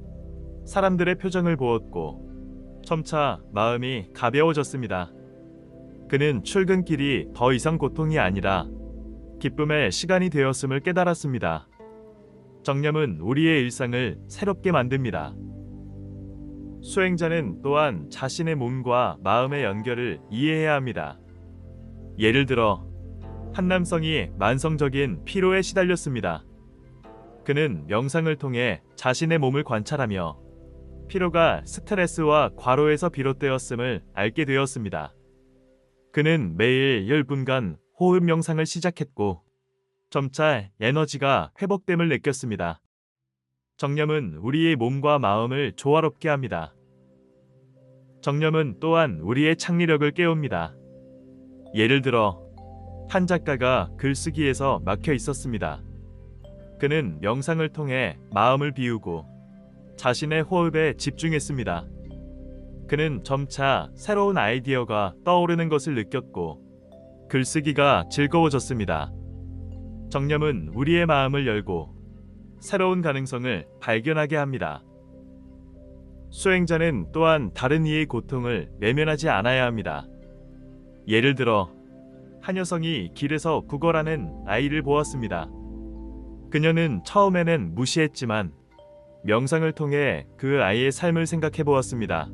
사람들의 표정을 보았고 점차 마음이 가벼워졌습니다. 그는 출근길이 더 이상 고통이 아니라 기쁨의 시간이 되었음을 깨달았습니다. 정념은 우리의 일상을 새롭게 만듭니다. 수행자는 또한 자신의 몸과 마음의 연결을 이해해야 합니다. 예를 들어 한 남성이 만성적인 피로에 시달렸습니다. 그는 명상을 통해 자신의 몸을 관찰하며 피로가 스트레스와 과로에서 비롯되었음을 알게 되었습니다. 그는 매일 10분간 호흡 명상을 시작했고 점차 에너지가 회복됨을 느꼈습니다. 정념은 우리의 몸과 마음을 조화롭게 합니다. 정념은 또한 우리의 창의력을 깨웁니다. 예를 들어 한 작가가 글쓰기에서 막혀 있었습니다. 그는 명상을 통해 마음을 비우고 자신의 호흡에 집중했습니다. 그는 점차 새로운 아이디어가 떠오르는 것을 느꼈고 글쓰기가 즐거워졌습니다. 정념은 우리의 마음을 열고 새로운 가능성을 발견하게 합니다. 수행자는 또한 다른 이의 고통을 외면하지 않아야 합니다. 예를 들어 한 여성이 길에서 구걸하는 아이를 보았습니다. 그녀는 처음에는 무시했지만 명상을 통해 그 아이의 삶을 생각해 보았습니다.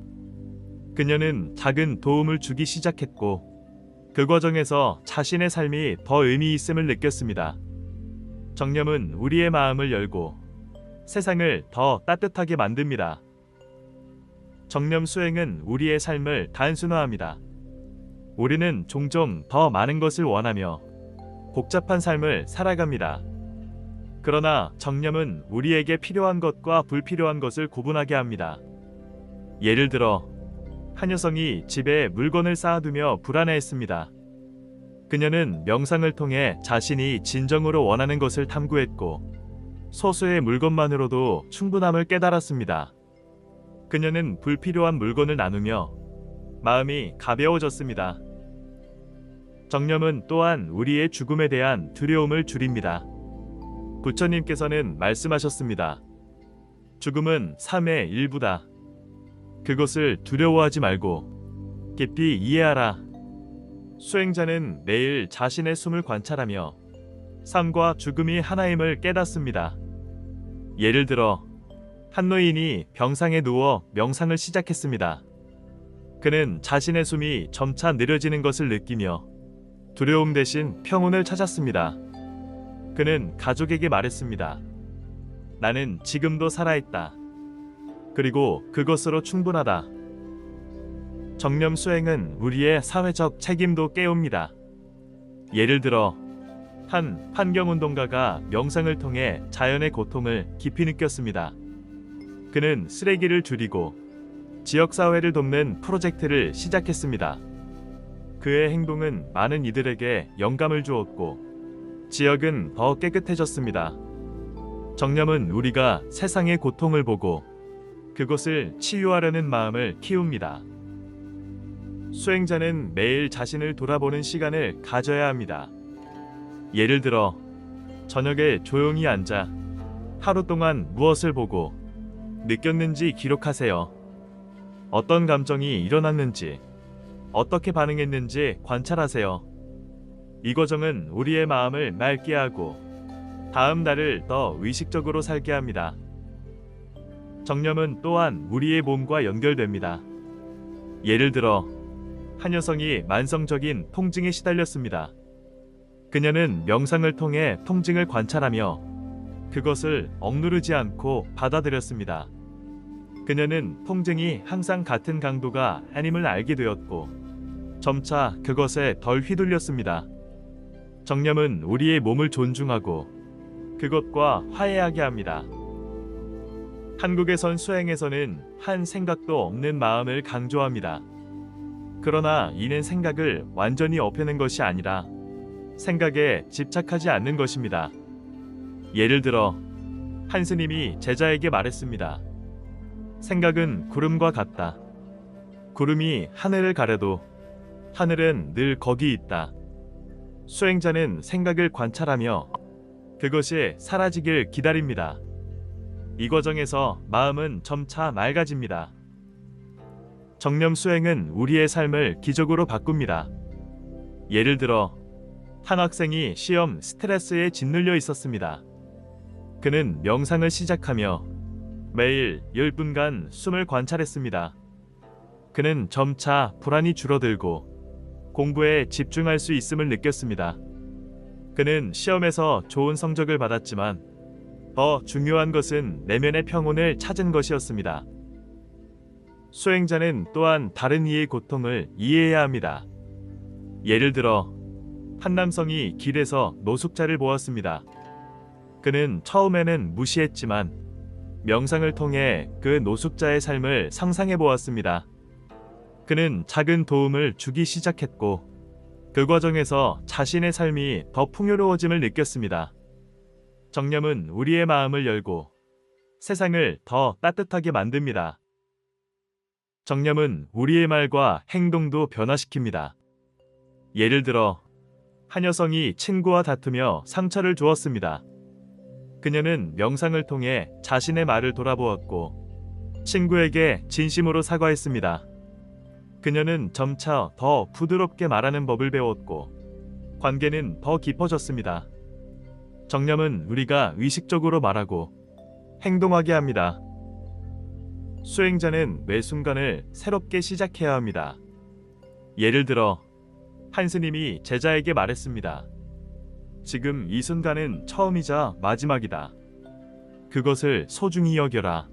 그녀는 작은 도움을 주기 시작했고 그 과정에서 자신의 삶이 더 의미 있음을 느꼈습니다. 정념은 우리의 마음을 열고 세상을 더 따뜻하게 만듭니다. 정념 수행은 우리의 삶을 단순화합니다. 우리는 종종 더 많은 것을 원하며 복잡한 삶을 살아갑니다. 그러나 정념은 우리에게 필요한 것과 불필요한 것을 구분하게 합니다. 예를 들어 한 여성이 집에 물건을 쌓아두며 불안해했습니다. 그녀는 명상을 통해 자신이 진정으로 원하는 것을 탐구했고 소수의 물건만으로도 충분함을 깨달았습니다. 그녀는 불필요한 물건을 나누며 마음이 가벼워졌습니다. 정념은 또한 우리의 죽음에 대한 두려움을 줄입니다. 부처님께서는 말씀하셨습니다. 죽음은 삶의 일부다. 그것을 두려워하지 말고 깊이 이해하라. 수행자는 매일 자신의 숨을 관찰하며 삶과 죽음이 하나임을 깨닫습니다. 예를 들어 한 노인이 병상에 누워 명상을 시작했습니다. 그는 자신의 숨이 점차 느려지는 것을 느끼며 두려움 대신 평온을 찾았습니다. 그는 가족에게 말했습니다. 나는 지금도 살아있다. 그리고 그것으로 충분하다. 정념 수행은 우리의 사회적 책임도 깨웁니다. 예를 들어 한 환경운동가가 명상을 통해 자연의 고통을 깊이 느꼈습니다. 그는 쓰레기를 줄이고 지역사회를 돕는 프로젝트를 시작했습니다. 그의 행동은 많은 이들에게 영감을 주었고 지역은 더 깨끗해졌습니다. 정념은 우리가 세상의 고통을 보고 그것을 치유하려는 마음을 키웁니다. 수행자는 매일 자신을 돌아보는 시간을 가져야 합니다. 예를 들어 저녁에 조용히 앉아 하루 동안 무엇을 보고 느꼈는지 기록하세요. 어떤 감정이 일어났는지, 어떻게 반응했는지 관찰하세요. 이 과정은 우리의 마음을 맑게 하고 다음 날을 더 의식적으로 살게 합니다. 정념은 또한 우리의 몸과 연결됩니다. 예를 들어 한 여성이 만성적인 통증에 시달렸습니다. 그녀는 명상을 통해 통증을 관찰하며 그것을 억누르지 않고 받아들였습니다. 그녀는 통증이 항상 같은 강도가 아님을 알게 되었고 점차 그것에 덜 휘둘렸습니다. 정념은 우리의 몸을 존중하고 그것과 화해하게 합니다. 한국에선 수행에서는 한 생각도 없는 마음을 강조합니다. 그러나 이는 생각을 완전히 없애는 것이 아니라 생각에 집착하지 않는 것입니다. 예를 들어 한 스님이 제자에게 말했습니다. 생각은 구름과 같다. 구름이 하늘을 가려도 하늘은 늘 거기 있다. 수행자는 생각을 관찰하며 그것이 사라지길 기다립니다. 이 과정에서 마음은 점차 맑아집니다. 정념 수행은 우리의 삶을 기적으로 바꿉니다. 예를 들어 한 학생이 시험 스트레스에 짓눌려 있었습니다. 그는 명상을 시작하며 매일 10분간 숨을 관찰했습니다. 그는 점차 불안이 줄어들고 공부에 집중할 수 있음을 느꼈습니다. 그는 시험에서 좋은 성적을 받았지만 더 중요한 것은 내면의 평온을 찾은 것이었습니다. 수행자는 또한 다른 이의 고통을 이해해야 합니다. 예를 들어 한 남성이 길에서 노숙자를 보았습니다. 그는 처음에는 무시했지만 명상을 통해 그 노숙자의 삶을 상상해 보았습니다. 그는 작은 도움을 주기 시작했고 그 과정에서 자신의 삶이 더 풍요로워짐을 느꼈습니다. 정념은 우리의 마음을 열고 세상을 더 따뜻하게 만듭니다. 정념은 우리의 말과 행동도 변화시킵니다. 예를 들어 한 여성이 친구와 다투며 상처를 주었습니다. 그녀는 명상을 통해 자신의 말을 돌아보았고 친구에게 진심으로 사과했습니다. 그녀는 점차 더 부드럽게 말하는 법을 배웠고 관계는 더 깊어졌습니다. 정념은 우리가 의식적으로 말하고 행동하게 합니다. 수행자는 매 순간을 새롭게 시작해야 합니다. 예를 들어 한 스님이 제자에게 말했습니다. 지금 이 순간은 처음이자 마지막이다. 그것을 소중히 여겨라.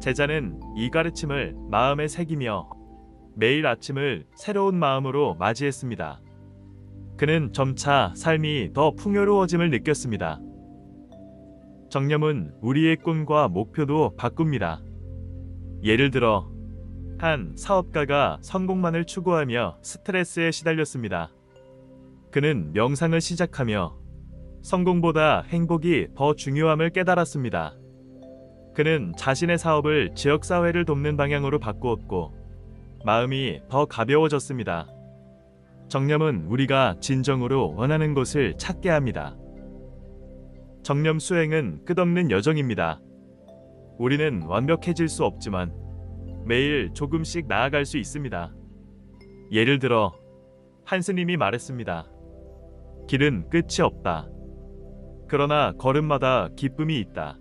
제자는 이 가르침을 마음에 새기며 매일 아침을 새로운 마음으로 맞이했습니다. 그는 점차 삶이 더 풍요로워짐을 느꼈습니다. 정념은 우리의 꿈과 목표도 바꿉니다. 예를 들어 한 사업가가 성공만을 추구하며 스트레스에 시달렸습니다. 그는 명상을 시작하며 성공보다 행복이 더 중요함을 깨달았습니다. 그는 자신의 사업을 지역사회를 돕는 방향으로 바꾸었고 마음이 더 가벼워졌습니다. 정념은 우리가 진정으로 원하는 것을 찾게 합니다. 정념 수행은 끝없는 여정입니다. 우리는 완벽해질 수 없지만 매일 조금씩 나아갈 수 있습니다. 예를 들어 한 스님이 말했습니다. 길은 끝이 없다. 그러나 걸음마다 기쁨이 있다.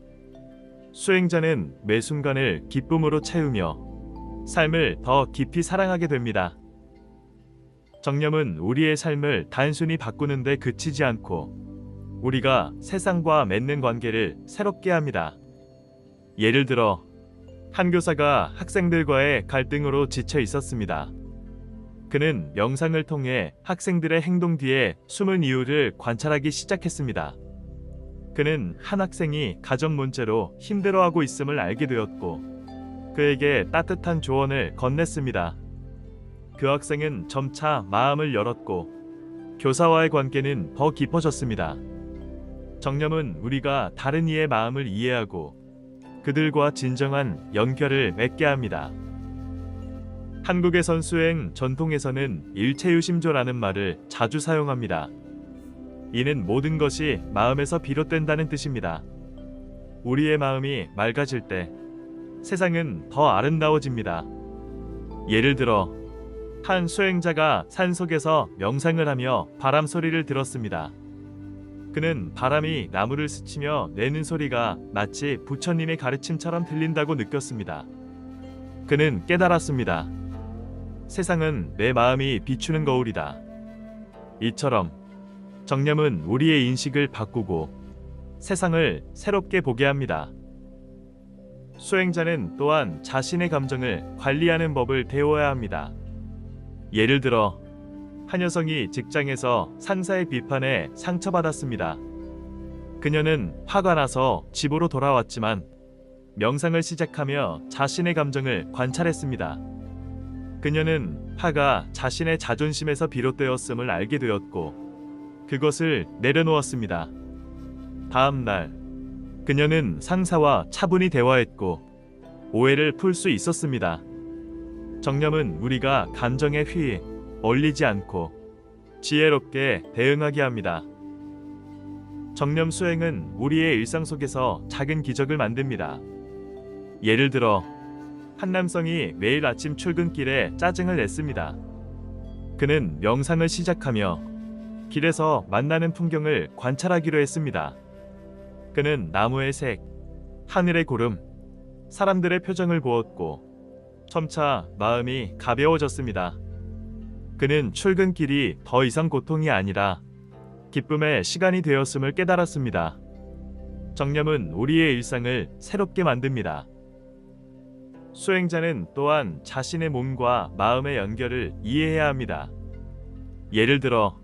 수행자는 매 순간을 기쁨으로 채우며 삶을 더 깊이 사랑하게 됩니다. 정념은 우리의 삶을 단순히 바꾸는데 그치지 않고 우리가 세상과 맺는 관계를 새롭게 합니다. 예를 들어 한 교사가 학생들과의 갈등으로 지쳐 있었습니다. 그는 명상을 통해 학생들의 행동 뒤에 숨은 이유를 관찰하기 시작했습니다. 그는 한 학생이 가정 문제로 힘들어하고 있음을 알게 되었고 그에게 따뜻한 조언을 건넸습니다. 그 학생은 점차 마음을 열었고 교사와의 관계는 더 깊어졌습니다. 정념은 우리가 다른 이의 마음을 이해하고 그들과 진정한 연결을 맺게 합니다. 한국의 수행 전통에서는 일체유심조라는 말을 자주 사용합니다. 이는 모든 것이 마음에서 비롯된다는 뜻입니다. 우리의 마음이 맑아질 때 세상은 더 아름다워집니다. 예를 들어 한 수행자가 산속에서 명상을 하며 바람 소리를 들었습니다. 그는 바람이 나무를 스치며 내는 소리가 마치 부처님의 가르침처럼 들린다고 느꼈습니다. 그는 깨달았습니다. 세상은 내 마음이 비추는 거울이다. 이처럼 정념은 우리의 인식을 바꾸고 세상을 새롭게 보게 합니다. 수행자는 또한 자신의 감정을 관리하는 법을 배워야 합니다. 예를 들어 한 여성이 직장에서 상사의 비판에 상처받았습니다. 그녀는 화가 나서 집으로 돌아왔지만 명상을 시작하며 자신의 감정을 관찰했습니다. 그녀는 화가 자신의 자존심에서 비롯되었음을 알게 되었고 그것을 내려놓았습니다. 다음 날 그녀는 상사와 차분히 대화했고 오해를 풀 수 있었습니다. 정념은 우리가 감정에 휘 얼리지 않고 지혜롭게 대응하게 합니다. 정념 수행은 우리의 일상 속에서 작은 기적을 만듭니다. 예를 들어 한 남성이 매일 아침 출근길에 짜증을 냈습니다. 그는 명상을 시작하며 길에서 만나는 풍경을 관찰하기로 했습니다. 그는 나무의 색, 하늘의 구름, 사람들의 표정을 보았고 점차 마음이 가벼워졌습니다. 그는 출근길이 더 이상 고통이 아니라 기쁨의 시간이 되었음을 깨달았습니다. 정념은 우리의 일상을 새롭게 만듭니다. 수행자는 또한 자신의 몸과 마음의 연결을 이해해야 합니다. 예를 들어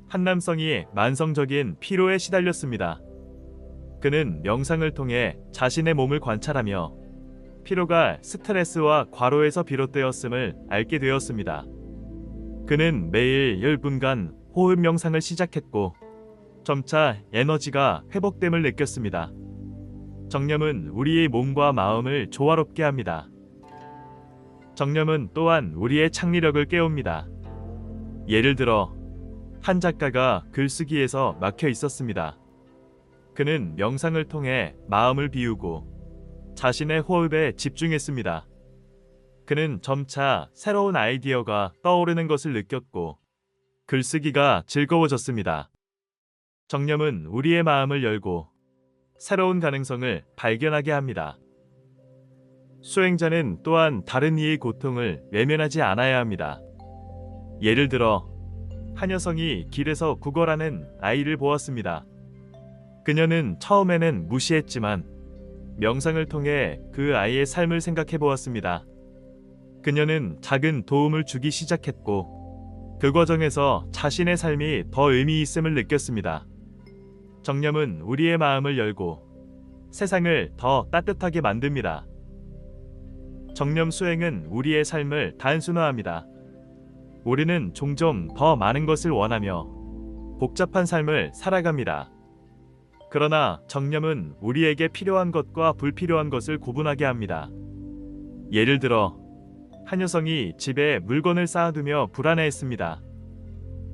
한 남성이 만성적인 피로에 시달렸습니다. 그는 명상을 통해 자신의 몸을 관찰하며 피로가 스트레스와 과로에서 비롯되었음을 알게 되었습니다. 그는 매일 10분간 호흡 명상을 시작했고 점차 에너지가 회복됨을 느꼈습니다. 정념은 우리의 몸과 마음을 조화롭게 합니다. 정념은 또한 우리의 창의력을 깨웁니다. 예를 들어 한 작가가 글쓰기에서 막혀 있었습니다. 그는 명상을 통해 마음을 비우고 자신의 호흡에 집중했습니다. 그는 점차 새로운 아이디어가 떠오르는 것을 느꼈고 글쓰기가 즐거워졌습니다. 정념은 우리의 마음을 열고 새로운 가능성을 발견하게 합니다. 수행자는 또한 다른 이의 고통을 외면하지 않아야 합니다. 예를 들어 한 여성이 길에서 구걸하는 아이를 보았습니다. 그녀는 처음에는 무시했지만 명상을 통해 그 아이의 삶을 생각해 보았습니다. 그녀는 작은 도움을 주기 시작했고 그 과정에서 자신의 삶이 더 의미 있음을 느꼈습니다. 정념은 우리의 마음을 열고 세상을 더 따뜻하게 만듭니다. 정념 수행은 우리의 삶을 단순화합니다. 우리는 종종 더 많은 것을 원하며 복잡한 삶을 살아갑니다. 그러나 정념은 우리에게 필요한 것과 불필요한 것을 구분하게 합니다. 예를 들어 한 여성이 집에 물건을 쌓아두며 불안해했습니다.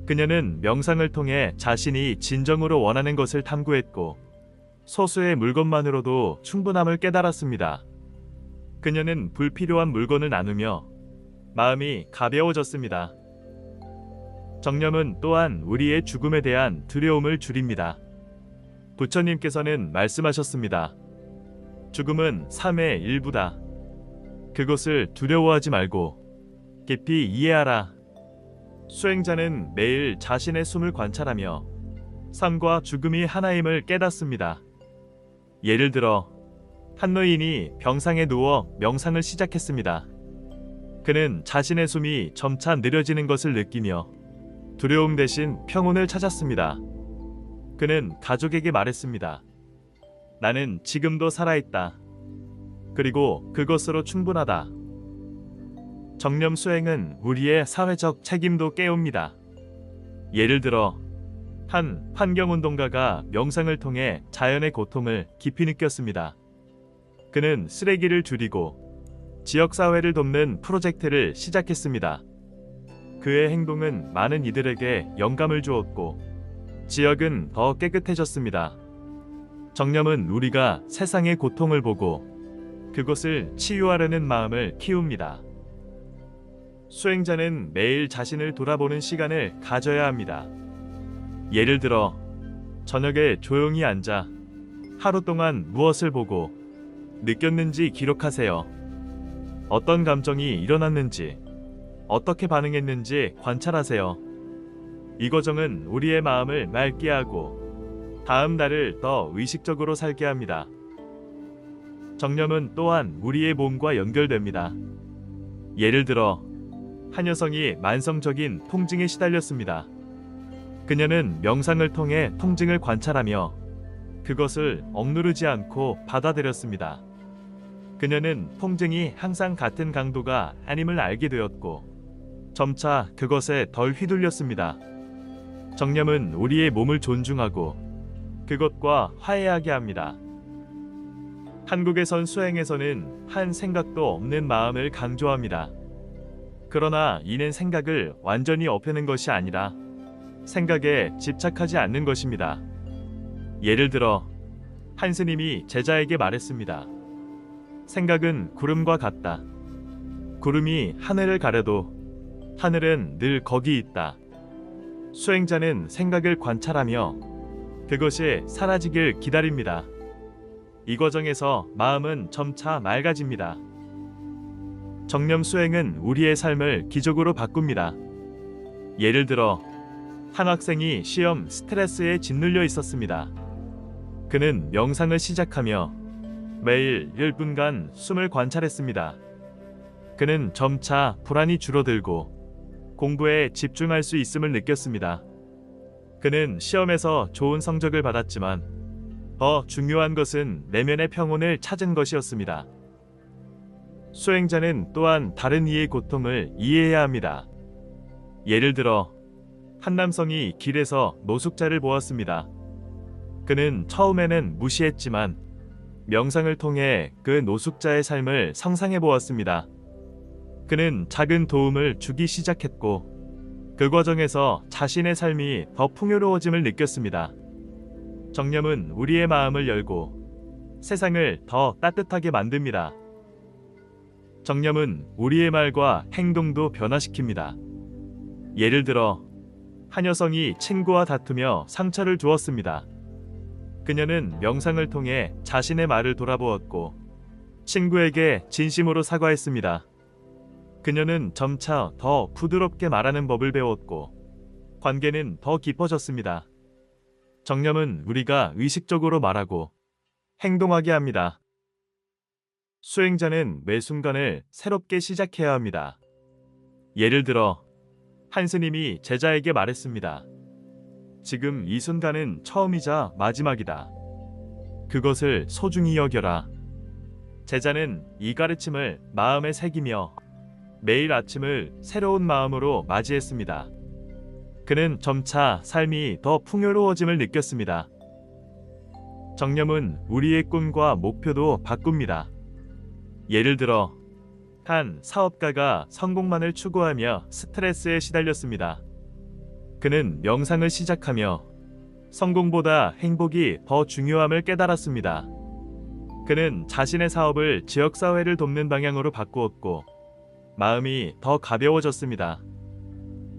그녀는 명상을 통해 자신이 진정으로 원하는 것을 탐구했고 소수의 물건만으로도 충분함을 깨달았습니다. 그녀는 불필요한 물건을 나누며 마음이 가벼워졌습니다. 정념은 또한 우리의 죽음에 대한 두려움을 줄입니다. 부처님께서는 말씀하셨습니다. 죽음은 삶의 일부다. 그것을 두려워하지 말고 깊이 이해하라. 수행자는 매일 자신의 숨을 관찰하며 삶과 죽음이 하나임을 깨닫습니다. 예를 들어 한 노인이 병상에 누워 명상을 시작했습니다. 그는 자신의 숨이 점차 느려지는 것을 느끼며 두려움 대신 평온을 찾았습니다. 그는 가족에게 말했습니다. 나는 지금도 살아있다. 그리고 그것으로 충분하다. 정념 수행은 우리의 사회적 책임도 깨웁니다. 예를 들어 한 환경운동가가 명상을 통해 자연의 고통을 깊이 느꼈습니다. 그는 쓰레기를 줄이고 지역사회를 돕는 프로젝트를 시작했습니다. 그의 행동은 많은 이들에게 영감을 주었고 지역은 더 깨끗해졌습니다. 정념은 우리가 세상의 고통을 보고 그것을 치유하려는 마음을 키웁니다. 수행자는 매일 자신을 돌아보는 시간을 가져야 합니다. 예를 들어 저녁에 조용히 앉아 하루 동안 무엇을 보고 느꼈는지 기록하세요. 어떤 감정이 일어났는지, 어떻게 반응했는지 관찰하세요. 이 과정은 우리의 마음을 맑게 하고 다음 날을 더 의식적으로 살게 합니다. 정념은 또한 우리의 몸과 연결됩니다. 예를 들어 한 여성이 만성적인 통증에 시달렸습니다. 그녀는 명상을 통해 통증을 관찰하며 그것을 억누르지 않고 받아들였습니다. 그녀는 통증이 항상 같은 강도가 아님을 알게 되었고 점차 그것에 덜 휘둘렸습니다. 정념은 우리의 몸을 존중하고 그것과 화해하게 합니다. 한국에선 수행에서는 한 생각도 없는 마음을 강조합니다. 그러나 이는 생각을 완전히 없애는 것이 아니라 생각에 집착하지 않는 것입니다. 예를 들어 한 스님이 제자에게 말했습니다. 생각은 구름과 같다. 구름이 하늘을 가려도 하늘은 늘 거기 있다. 수행자는 생각을 관찰하며 그것이 사라지길 기다립니다. 이 과정에서 마음은 점차 맑아집니다. 정념 수행은 우리의 삶을 기적으로 바꿉니다. 예를 들어 한 학생이 시험 스트레스에 짓눌려 있었습니다. 그는 명상을 시작하며 매일 10분간 숨을 관찰했습니다. 그는 점차 불안이 줄어들고 공부에 집중할 수 있음을 느꼈습니다. 그는 시험에서 좋은 성적을 받았지만 더 중요한 것은 내면의 평온을 찾은 것이었습니다. 수행자는 또한 다른 이의 고통을 이해해야 합니다. 예를 들어 한 남성이 길에서 노숙자를 보았습니다. 그는 처음에는 무시했지만 명상을 통해 그 노숙자의 삶을 상상해 보았습니다. 그는 작은 도움을 주기 시작했고 그 과정에서 자신의 삶이 더 풍요로워짐을 느꼈습니다. 정념은 우리의 마음을 열고 세상을 더 따뜻하게 만듭니다. 정념은 우리의 말과 행동도 변화시킵니다. 예를 들어 한 여성이 친구와 다투며 상처를 주었습니다. 그녀는 명상을 통해 자신의 말을 돌아보았고 친구에게 진심으로 사과했습니다. 그녀는 점차 더 부드럽게 말하는 법을 배웠고 관계는 더 깊어졌습니다. 정념은 우리가 의식적으로 말하고 행동하게 합니다. 수행자는 매 순간을 새롭게 시작해야 합니다. 예를 들어 한 스님이 제자에게 말했습니다. 지금 이 순간은 처음이자 마지막이다. 그것을 소중히 여겨라. 제자는 이 가르침을 마음에 새기며 매일 아침을 새로운 마음으로 맞이했습니다. 그는 점차 삶이 더 풍요로워짐을 느꼈습니다. 정념은 우리의 꿈과 목표도 바꿉니다. 예를 들어 한 사업가가 성공만을 추구하며 스트레스에 시달렸습니다. 그는 명상을 시작하며 성공보다 행복이 더 중요함을 깨달았습니다. 그는 자신의 사업을 지역사회를 돕는 방향으로 바꾸었고 마음이 더 가벼워졌습니다.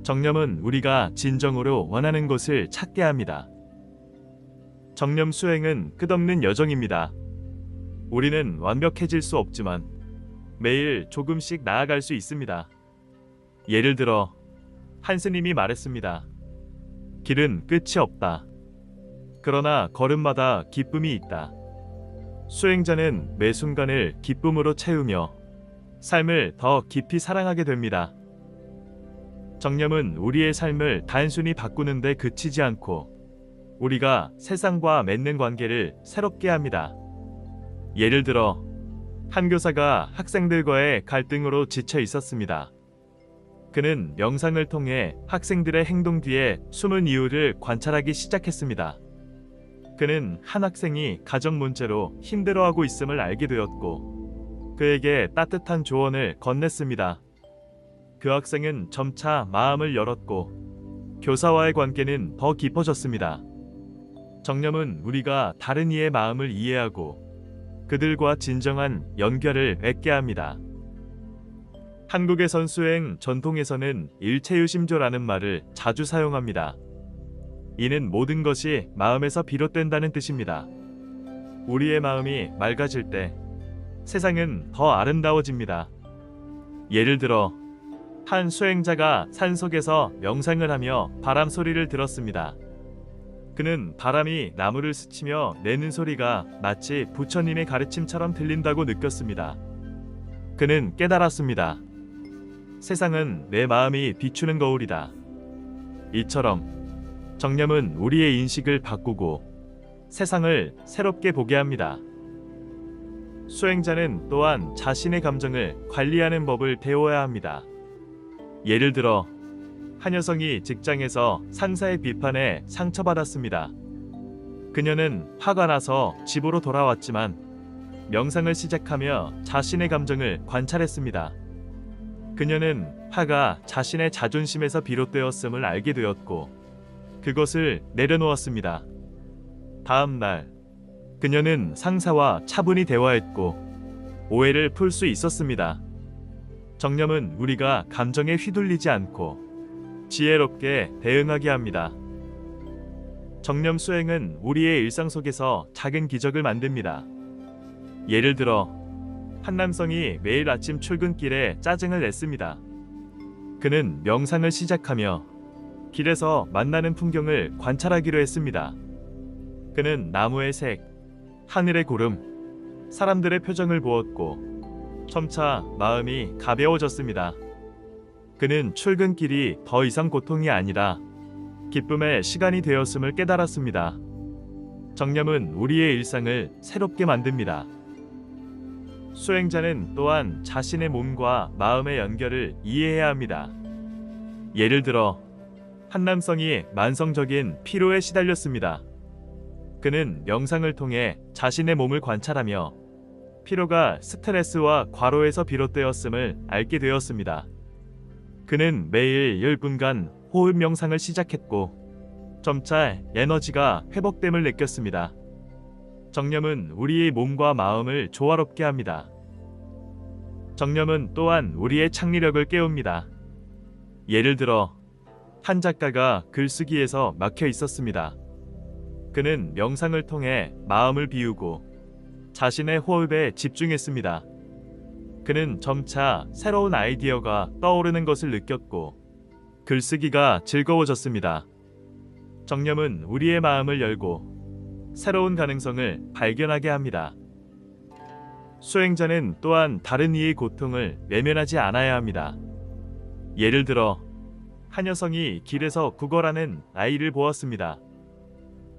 정념은 우리가 진정으로 원하는 것을 찾게 합니다. 정념 수행은 끝없는 여정입니다. 우리는 완벽해질 수 없지만 매일 조금씩 나아갈 수 있습니다. 예를 들어 한 스님이 말했습니다. 길은 끝이 없다. 그러나 걸음마다 기쁨이 있다. 수행자는 매 순간을 기쁨으로 채우며 삶을 더 깊이 사랑하게 됩니다. 정념은 우리의 삶을 단순히 바꾸는데 그치지 않고 우리가 세상과 맺는 관계를 새롭게 합니다. 예를 들어 한 교사가 학생들과의 갈등으로 지쳐 있었습니다. 그는 명상을 통해 학생들의 행동 뒤에 숨은 이유를 관찰하기 시작했습니다. 그는 한 학생이 가정 문제로 힘들어하고 있음을 알게 되었고 그에게 따뜻한 조언을 건넸습니다. 그 학생은 점차 마음을 열었고 교사와의 관계는 더 깊어졌습니다. 정념은 우리가 다른 이의 마음을 이해하고 그들과 진정한 연결을 맺게 합니다. 한국의 선수행 전통에서는 일체유심조라는 말을 자주 사용합니다. 이는 모든 것이 마음에서 비롯된다는 뜻입니다. 우리의 마음이 맑아질 때 세상은 더 아름다워집니다. 예를 들어 한 수행자가 산속에서 명상을 하며 바람 소리를 들었습니다. 그는 바람이 나무를 스치며 내는 소리가 마치 부처님의 가르침처럼 들린다고 느꼈습니다. 그는 깨달았습니다. 세상은 내 마음이 비추는 거울이다. 이처럼 정념은 우리의 인식을 바꾸고 세상을 새롭게 보게 합니다. 수행자는 또한 자신의 감정을 관리하는 법을 배워야 합니다. 예를 들어 한 여성이 직장에서 상사의 비판에 상처받았습니다. 그녀는 화가 나서 집으로 돌아왔지만 명상을 시작하며 자신의 감정을 관찰했습니다. 그녀는 화가 자신의 자존심에서 비롯되었음을 알게 되었고 그것을 내려놓았습니다. 다음 날 그녀는 상사와 차분히 대화했고 오해를 풀 수 있었습니다. 정념은 우리가 감정에 휘둘리지 않고 지혜롭게 대응하게 합니다. 정념 수행은 우리의 일상 속에서 작은 기적을 만듭니다. 예를 들어 한 남성이 매일 아침 출근길에 짜증을 냈습니다. 그는 명상을 시작하며 길에서 만나는 풍경을 관찰하기로 했습니다. 그는 나무의 색, 하늘의 구름, 사람들의 표정을 보았고 점차 마음이 가벼워졌습니다. 그는 출근길이 더 이상 고통이 아니라 기쁨의 시간이 되었음을 깨달았습니다. 정념은 우리의 일상을 새롭게 만듭니다. 수행자는 또한 자신의 몸과 마음의 연결을 이해해야 합니다. 예를 들어 한 남성이 만성적인 피로에 시달렸습니다. 그는 명상을 통해 자신의 몸을 관찰하며 피로가 스트레스와 과로에서 비롯되었음을 알게 되었습니다. 그는 매일 10분간 호흡 명상을 시작했고 점차 에너지가 회복됨을 느꼈습니다. 정념은 우리의 몸과 마음을 조화롭게 합니다. 정념은 또한 우리의 창의력을 깨웁니다. 예를 들어 한 작가가 글쓰기에서 막혀 있었습니다. 그는 명상을 통해 마음을 비우고 자신의 호흡에 집중했습니다. 그는 점차 새로운 아이디어가 떠오르는 것을 느꼈고 글쓰기가 즐거워졌습니다. 정념은 우리의 마음을 열고 새로운 가능성을 발견하게 합니다. 수행자는 또한 다른 이의 고통을 외면하지 않아야 합니다. 예를 들어 한 여성이 길에서 구걸하는 아이를 보았습니다.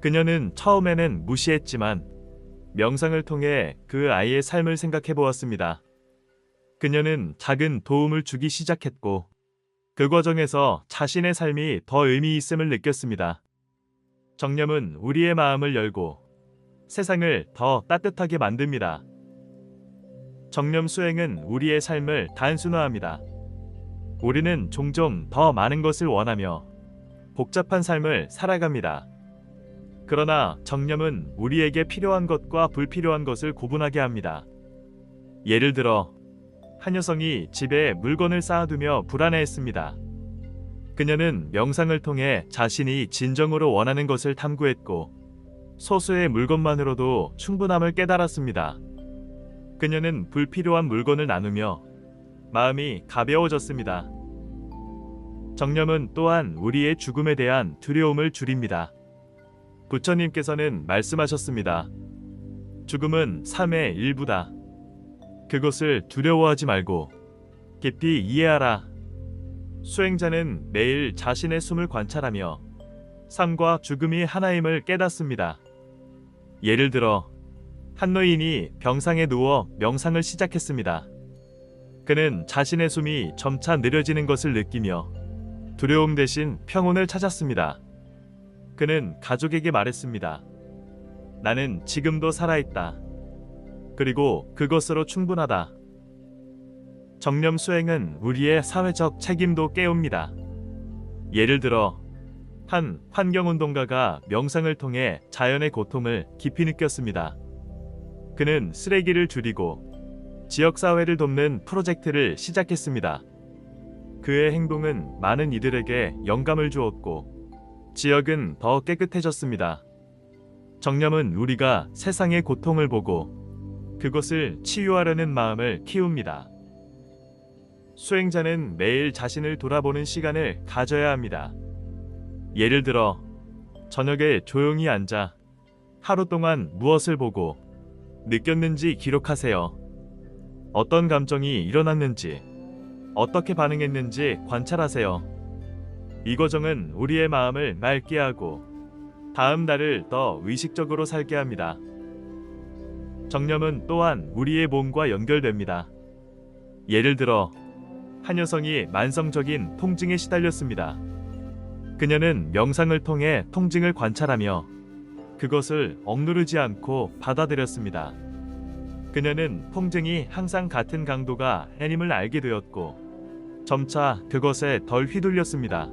그녀는 처음에는 무시했지만 명상을 통해 그 아이의 삶을 생각해 보았습니다. 그녀는 작은 도움을 주기 시작했고 그 과정에서 자신의 삶이 더 의미 있음을 느꼈습니다. 정념은 우리의 마음을 열고 세상을 더 따뜻하게 만듭니다. 정념 수행은 우리의 삶을 단순화합니다. 우리는 종종 더 많은 것을 원하며 복잡한 삶을 살아갑니다. 그러나 정념은 우리에게 필요한 것과 불필요한 것을 구분하게 합니다. 예를 들어 한 여성이 집에 물건을 쌓아두며 불안해했습니다. 그녀는 명상을 통해 자신이 진정으로 원하는 것을 탐구했고 소수의 물건만으로도 충분함을 깨달았습니다. 그녀는 불필요한 물건을 나누며 마음이 가벼워졌습니다. 정념은 또한 우리의 죽음에 대한 두려움을 줄입니다. 부처님께서는 말씀하셨습니다. 죽음은 삶의 일부다. 그것을 두려워하지 말고 깊이 이해하라. 수행자는 매일 자신의 숨을 관찰하며 삶과 죽음이 하나임을 깨닫습니다. 예를 들어 한 노인이 병상에 누워 명상을 시작했습니다. 그는 자신의 숨이 점차 느려지는 것을 느끼며 두려움 대신 평온을 찾았습니다. 그는 가족에게 말했습니다. 나는 지금도 살아있다. 그리고 그것으로 충분하다. 정념 수행은 우리의 사회적 책임도 깨웁니다. 예를 들어 한 환경운동가가 명상을 통해 자연의 고통을 깊이 느꼈습니다. 그는 쓰레기를 줄이고 지역사회를 돕는 프로젝트를 시작했습니다. 그의 행동은 많은 이들에게 영감을 주었고 지역은 더 깨끗해졌습니다. 정념은 우리가 세상의 고통을 보고 그것을 치유하려는 마음을 키웁니다. 수행자는 매일 자신을 돌아보는 시간을 가져야 합니다. 예를 들어 저녁에 조용히 앉아 하루 동안 무엇을 보고 느꼈는지 기록하세요. 어떤 감정이 일어났는지, 어떻게 반응했는지 관찰하세요. 이 과정은 우리의 마음을 맑게 하고 다음 날을 더 의식적으로 살게 합니다. 정념은 또한 우리의 몸과 연결됩니다. 예를 들어 한 여성이 만성적인 통증에 시달렸습니다. 그녀는 명상을 통해 통증을 관찰하며 그것을 억누르지 않고 받아들였습니다. 그녀는 통증이 항상 같은 강도가 아님을 알게 되었고 점차 그것에 덜 휘둘렸습니다.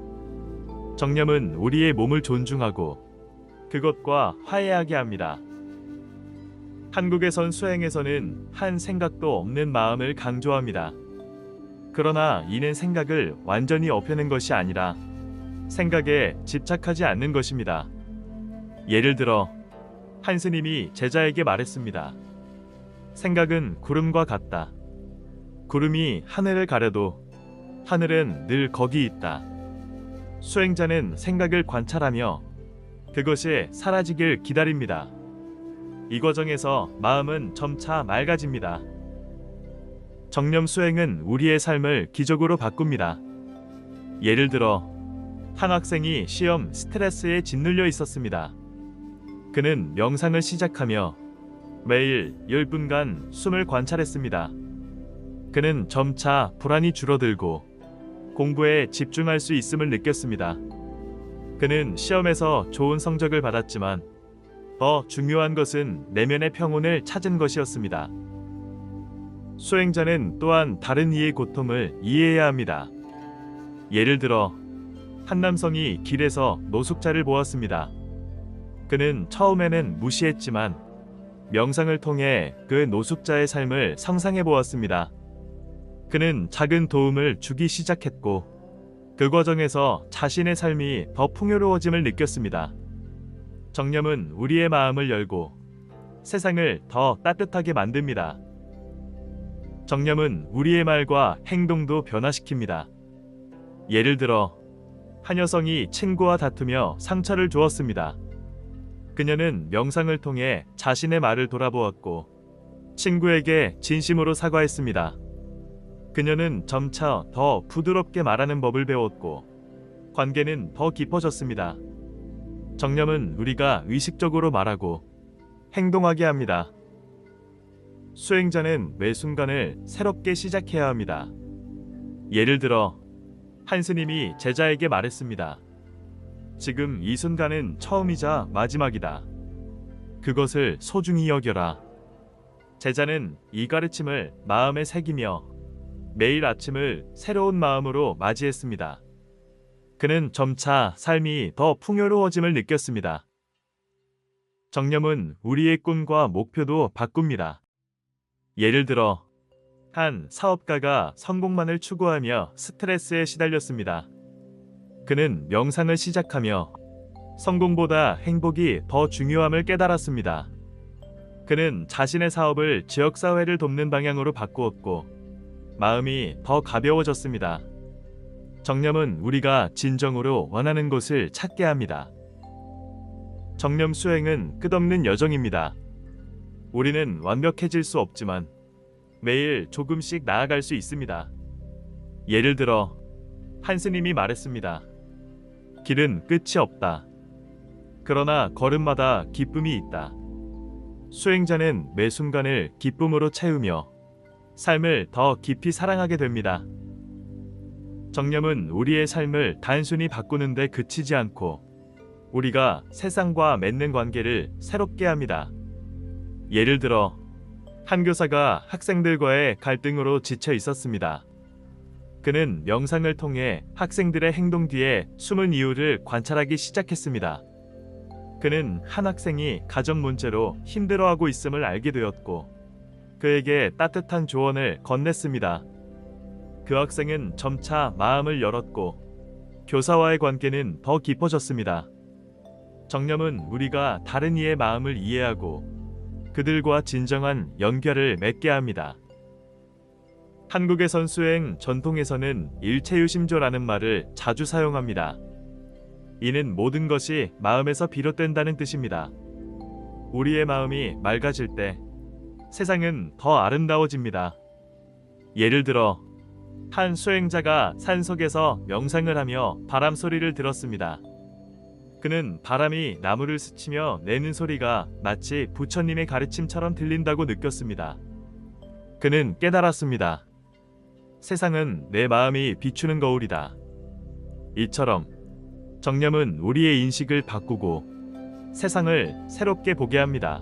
정념은 우리의 몸을 존중하고 그것과 화해하게 합니다. 한국에선 수행에서는 한 생각도 없는 마음을 강조합니다. 그러나 이는 생각을 완전히 없애는 것이 아니라 생각에 집착하지 않는 것입니다. 예를 들어 한 스님이 제자에게 말했습니다. 생각은 구름과 같다. 구름이 하늘을 가려도 하늘은 늘 거기 있다. 수행자는 생각을 관찰하며 그것이 사라지길 기다립니다. 이 과정에서 마음은 점차 맑아집니다. 정념 수행은 우리의 삶을 기적으로 바꿉니다. 예를 들어 한 학생이 시험 스트레스에 짓눌려 있었습니다. 그는 명상을 시작하며 매일 10분간 숨을 관찰했습니다. 그는 점차 불안이 줄어들고 공부에 집중할 수 있음을 느꼈습니다. 그는 시험에서 좋은 성적을 받았지만 더 중요한 것은 내면의 평온을 찾은 것이었습니다. 수행자는 또한 다른 이의 고통을 이해해야 합니다. 예를 들어 한 남성이 길에서 노숙자를 보았습니다. 그는 처음에는 무시했지만 명상을 통해 그 노숙자의 삶을 상상해 보았습니다. 그는 작은 도움을 주기 시작했고 그 과정에서 자신의 삶이 더 풍요로워짐을 느꼈습니다. 정념은 우리의 마음을 열고 세상을 더 따뜻하게 만듭니다. 정념은 우리의 말과 행동도 변화시킵니다. 예를 들어 한 여성이 친구와 다투며 상처를 주었습니다. 그녀는 명상을 통해 자신의 말을 돌아보았고 친구에게 진심으로 사과했습니다. 그녀는 점차 더 부드럽게 말하는 법을 배웠고 관계는 더 깊어졌습니다. 정념은 우리가 의식적으로 말하고 행동하게 합니다. 수행자는 매 순간을 새롭게 시작해야 합니다. 예를 들어 한 스님이 제자에게 말했습니다. 지금 이 순간은 처음이자 마지막이다. 그것을 소중히 여겨라. 제자는 이 가르침을 마음에 새기며 매일 아침을 새로운 마음으로 맞이했습니다. 그는 점차 삶이 더 풍요로워짐을 느꼈습니다. 정념은 우리의 꿈과 목표도 바꿉니다. 예를 들어 한 사업가가 성공만을 추구하며 스트레스에 시달렸습니다. 그는 명상을 시작하며 성공보다 행복이 더 중요함을 깨달았습니다. 그는 자신의 사업을 지역사회를 돕는 방향으로 바꾸었고 마음이 더 가벼워졌습니다. 정념은 우리가 진정으로 원하는 것을 찾게 합니다. 정념 수행은 끝없는 여정입니다. 우리는 완벽해질 수 없지만 매일 조금씩 나아갈 수 있습니다. 예를 들어 한 스님이 말했습니다. 길은 끝이 없다. 그러나 걸음마다 기쁨이 있다. 수행자는 매 순간을 기쁨으로 채우며 삶을 더 깊이 사랑하게 됩니다. 정념은 우리의 삶을 단순히 바꾸는 데 그치지 않고 우리가 세상과 맺는 관계를 새롭게 합니다. 예를 들어 한 교사가 학생들과의 갈등으로 지쳐 있었습니다. 그는 명상을 통해 학생들의 행동 뒤에 숨은 이유를 관찰하기 시작했습니다. 그는 한 학생이 가정 문제로 힘들어하고 있음을 알게 되었고 그에게 따뜻한 조언을 건넸습니다. 그 학생은 점차 마음을 열었고 교사와의 관계는 더 깊어졌습니다. 정념은 우리가 다른 이의 마음을 이해하고 그들과 진정한 연결을 맺게 합니다. 한국의 수행 전통에서는 일체유심조라는 말을 자주 사용합니다. 이는 모든 것이 마음에서 비롯된다는 뜻입니다. 우리의 마음이 맑아질 때 세상은 더 아름다워집니다. 예를 들어 한 수행자가 산속에서 명상을 하며 바람 소리를 들었습니다. 그는 바람이 나무를 스치며 내는 소리가 마치 부처님의 가르침처럼 들린다고 느꼈습니다. 그는 깨달았습니다. 세상은 내 마음이 비추는 거울이다. 이처럼 정념은 우리의 인식을 바꾸고 세상을 새롭게 보게 합니다.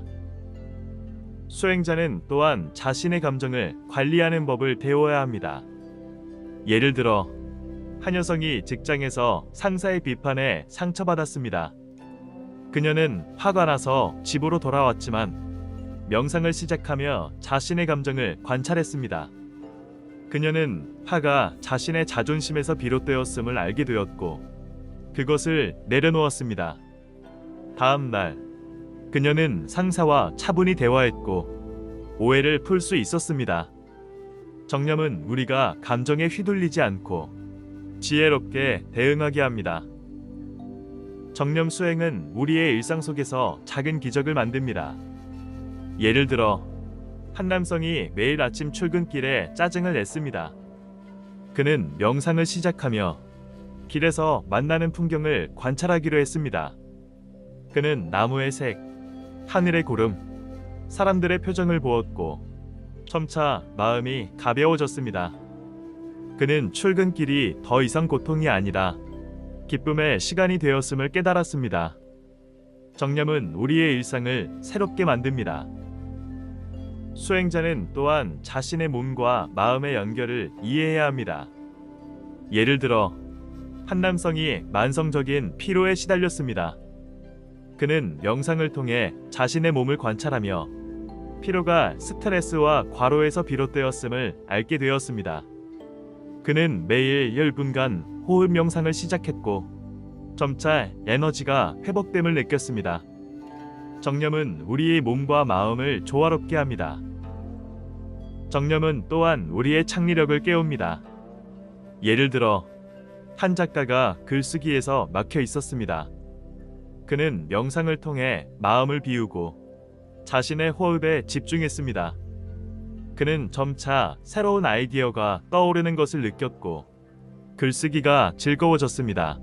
수행자는 또한 자신의 감정을 관리하는 법을 배워야 합니다. 예를 들어 한 여성이 직장에서 상사의 비판에 상처받았습니다. 그녀는 화가 나서 집으로 돌아왔지만 명상을 시작하며 자신의 감정을 관찰했습니다. 그녀는 화가 자신의 자존심에서 비롯되었음을 알게 되었고 그것을 내려놓았습니다. 다음 날 그녀는 상사와 차분히 대화했고 오해를 풀 수 있었습니다. 정념은 우리가 감정에 휘둘리지 않고 지혜롭게 대응하게 합니다. 정념 수행은 우리의 일상 속에서 작은 기적을 만듭니다. 예를 들어 한 남성이 매일 아침 출근길에 짜증을 냈습니다. 그는 명상을 시작하며 길에서 만나는 풍경을 관찰하기로 했습니다. 그는 나무의 색, 하늘의 구름, 사람들의 표정을 보았고 점차 마음이 가벼워졌습니다. 그는 출근길이 더 이상 고통이 아니라 기쁨의 시간이 되었음을 깨달았습니다. 정념은 우리의 일상을 새롭게 만듭니다. 수행자는 또한 자신의 몸과 마음의 연결을 이해해야 합니다. 예를 들어 한 남성이 만성적인 피로에 시달렸습니다. 그는 명상을 통해 자신의 몸을 관찰하며 피로가 스트레스와 과로에서 비롯되었음을 알게 되었습니다. 그는 매일 10분간 호흡 명상을 시작했고 점차 에너지가 회복됨을 느꼈습니다. 정념은 우리의 몸과 마음을 조화롭게 합니다. 정념은 또한 우리의 창의력을 깨웁니다. 예를 들어 한 작가가 글쓰기에서 막혀 있었습니다. 그는 명상을 통해 마음을 비우고 자신의 호흡에 집중했습니다. 그는 점차 새로운 아이디어가 떠오르는 것을 느꼈고 글쓰기가 즐거워졌습니다.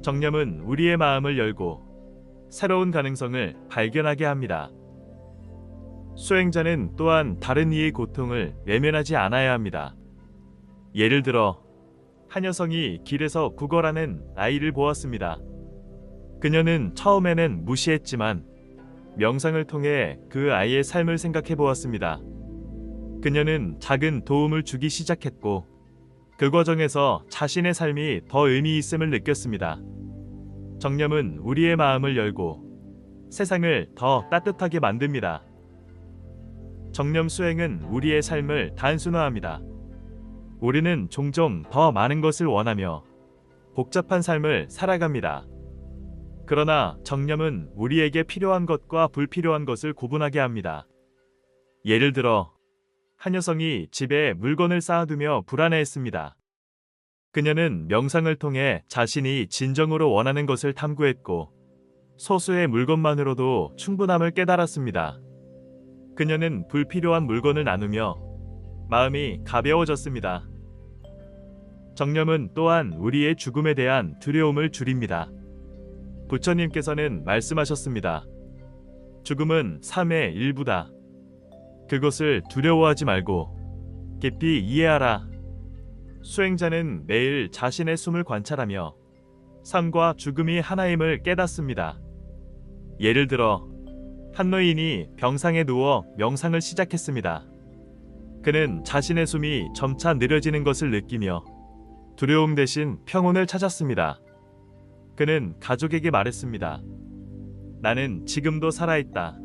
정념은 우리의 마음을 열고 새로운 가능성을 발견하게 합니다. 수행자는 또한 다른 이의 고통을 외면하지 않아야 합니다. 예를 들어 한 여성이 길에서 구걸하는 아이를 보았습니다. 그녀는 처음에는 무시했지만 명상을 통해 그 아이의 삶을 생각해 보았습니다. 그녀는 작은 도움을 주기 시작했고 그 과정에서 자신의 삶이 더 의미 있음을 느꼈습니다. 정념은 우리의 마음을 열고 세상을 더 따뜻하게 만듭니다. 정념 수행은 우리의 삶을 단순화합니다. 우리는 종종 더 많은 것을 원하며 복잡한 삶을 살아갑니다. 그러나 정념은 우리에게 필요한 것과 불필요한 것을 구분하게 합니다. 예를 들어 한 여성이 집에 물건을 쌓아두며 불안해했습니다. 그녀는 명상을 통해 자신이 진정으로 원하는 것을 탐구했고 소수의 물건만으로도 충분함을 깨달았습니다. 그녀는 불필요한 물건을 나누며 마음이 가벼워졌습니다. 정념은 또한 우리의 죽음에 대한 두려움을 줄입니다. 부처님께서는 말씀하셨습니다. 죽음은 삶의 일부다. 그것을 두려워하지 말고 깊이 이해하라. 수행자는 매일 자신의 숨을 관찰하며 삶과 죽음이 하나임을 깨닫습니다. 예를 들어 한 노인이 병상에 누워 명상을 시작했습니다. 그는 자신의 숨이 점차 느려지는 것을 느끼며 두려움 대신 평온을 찾았습니다. 그는 가족에게 말했습니다. 나는 지금도 살아있다.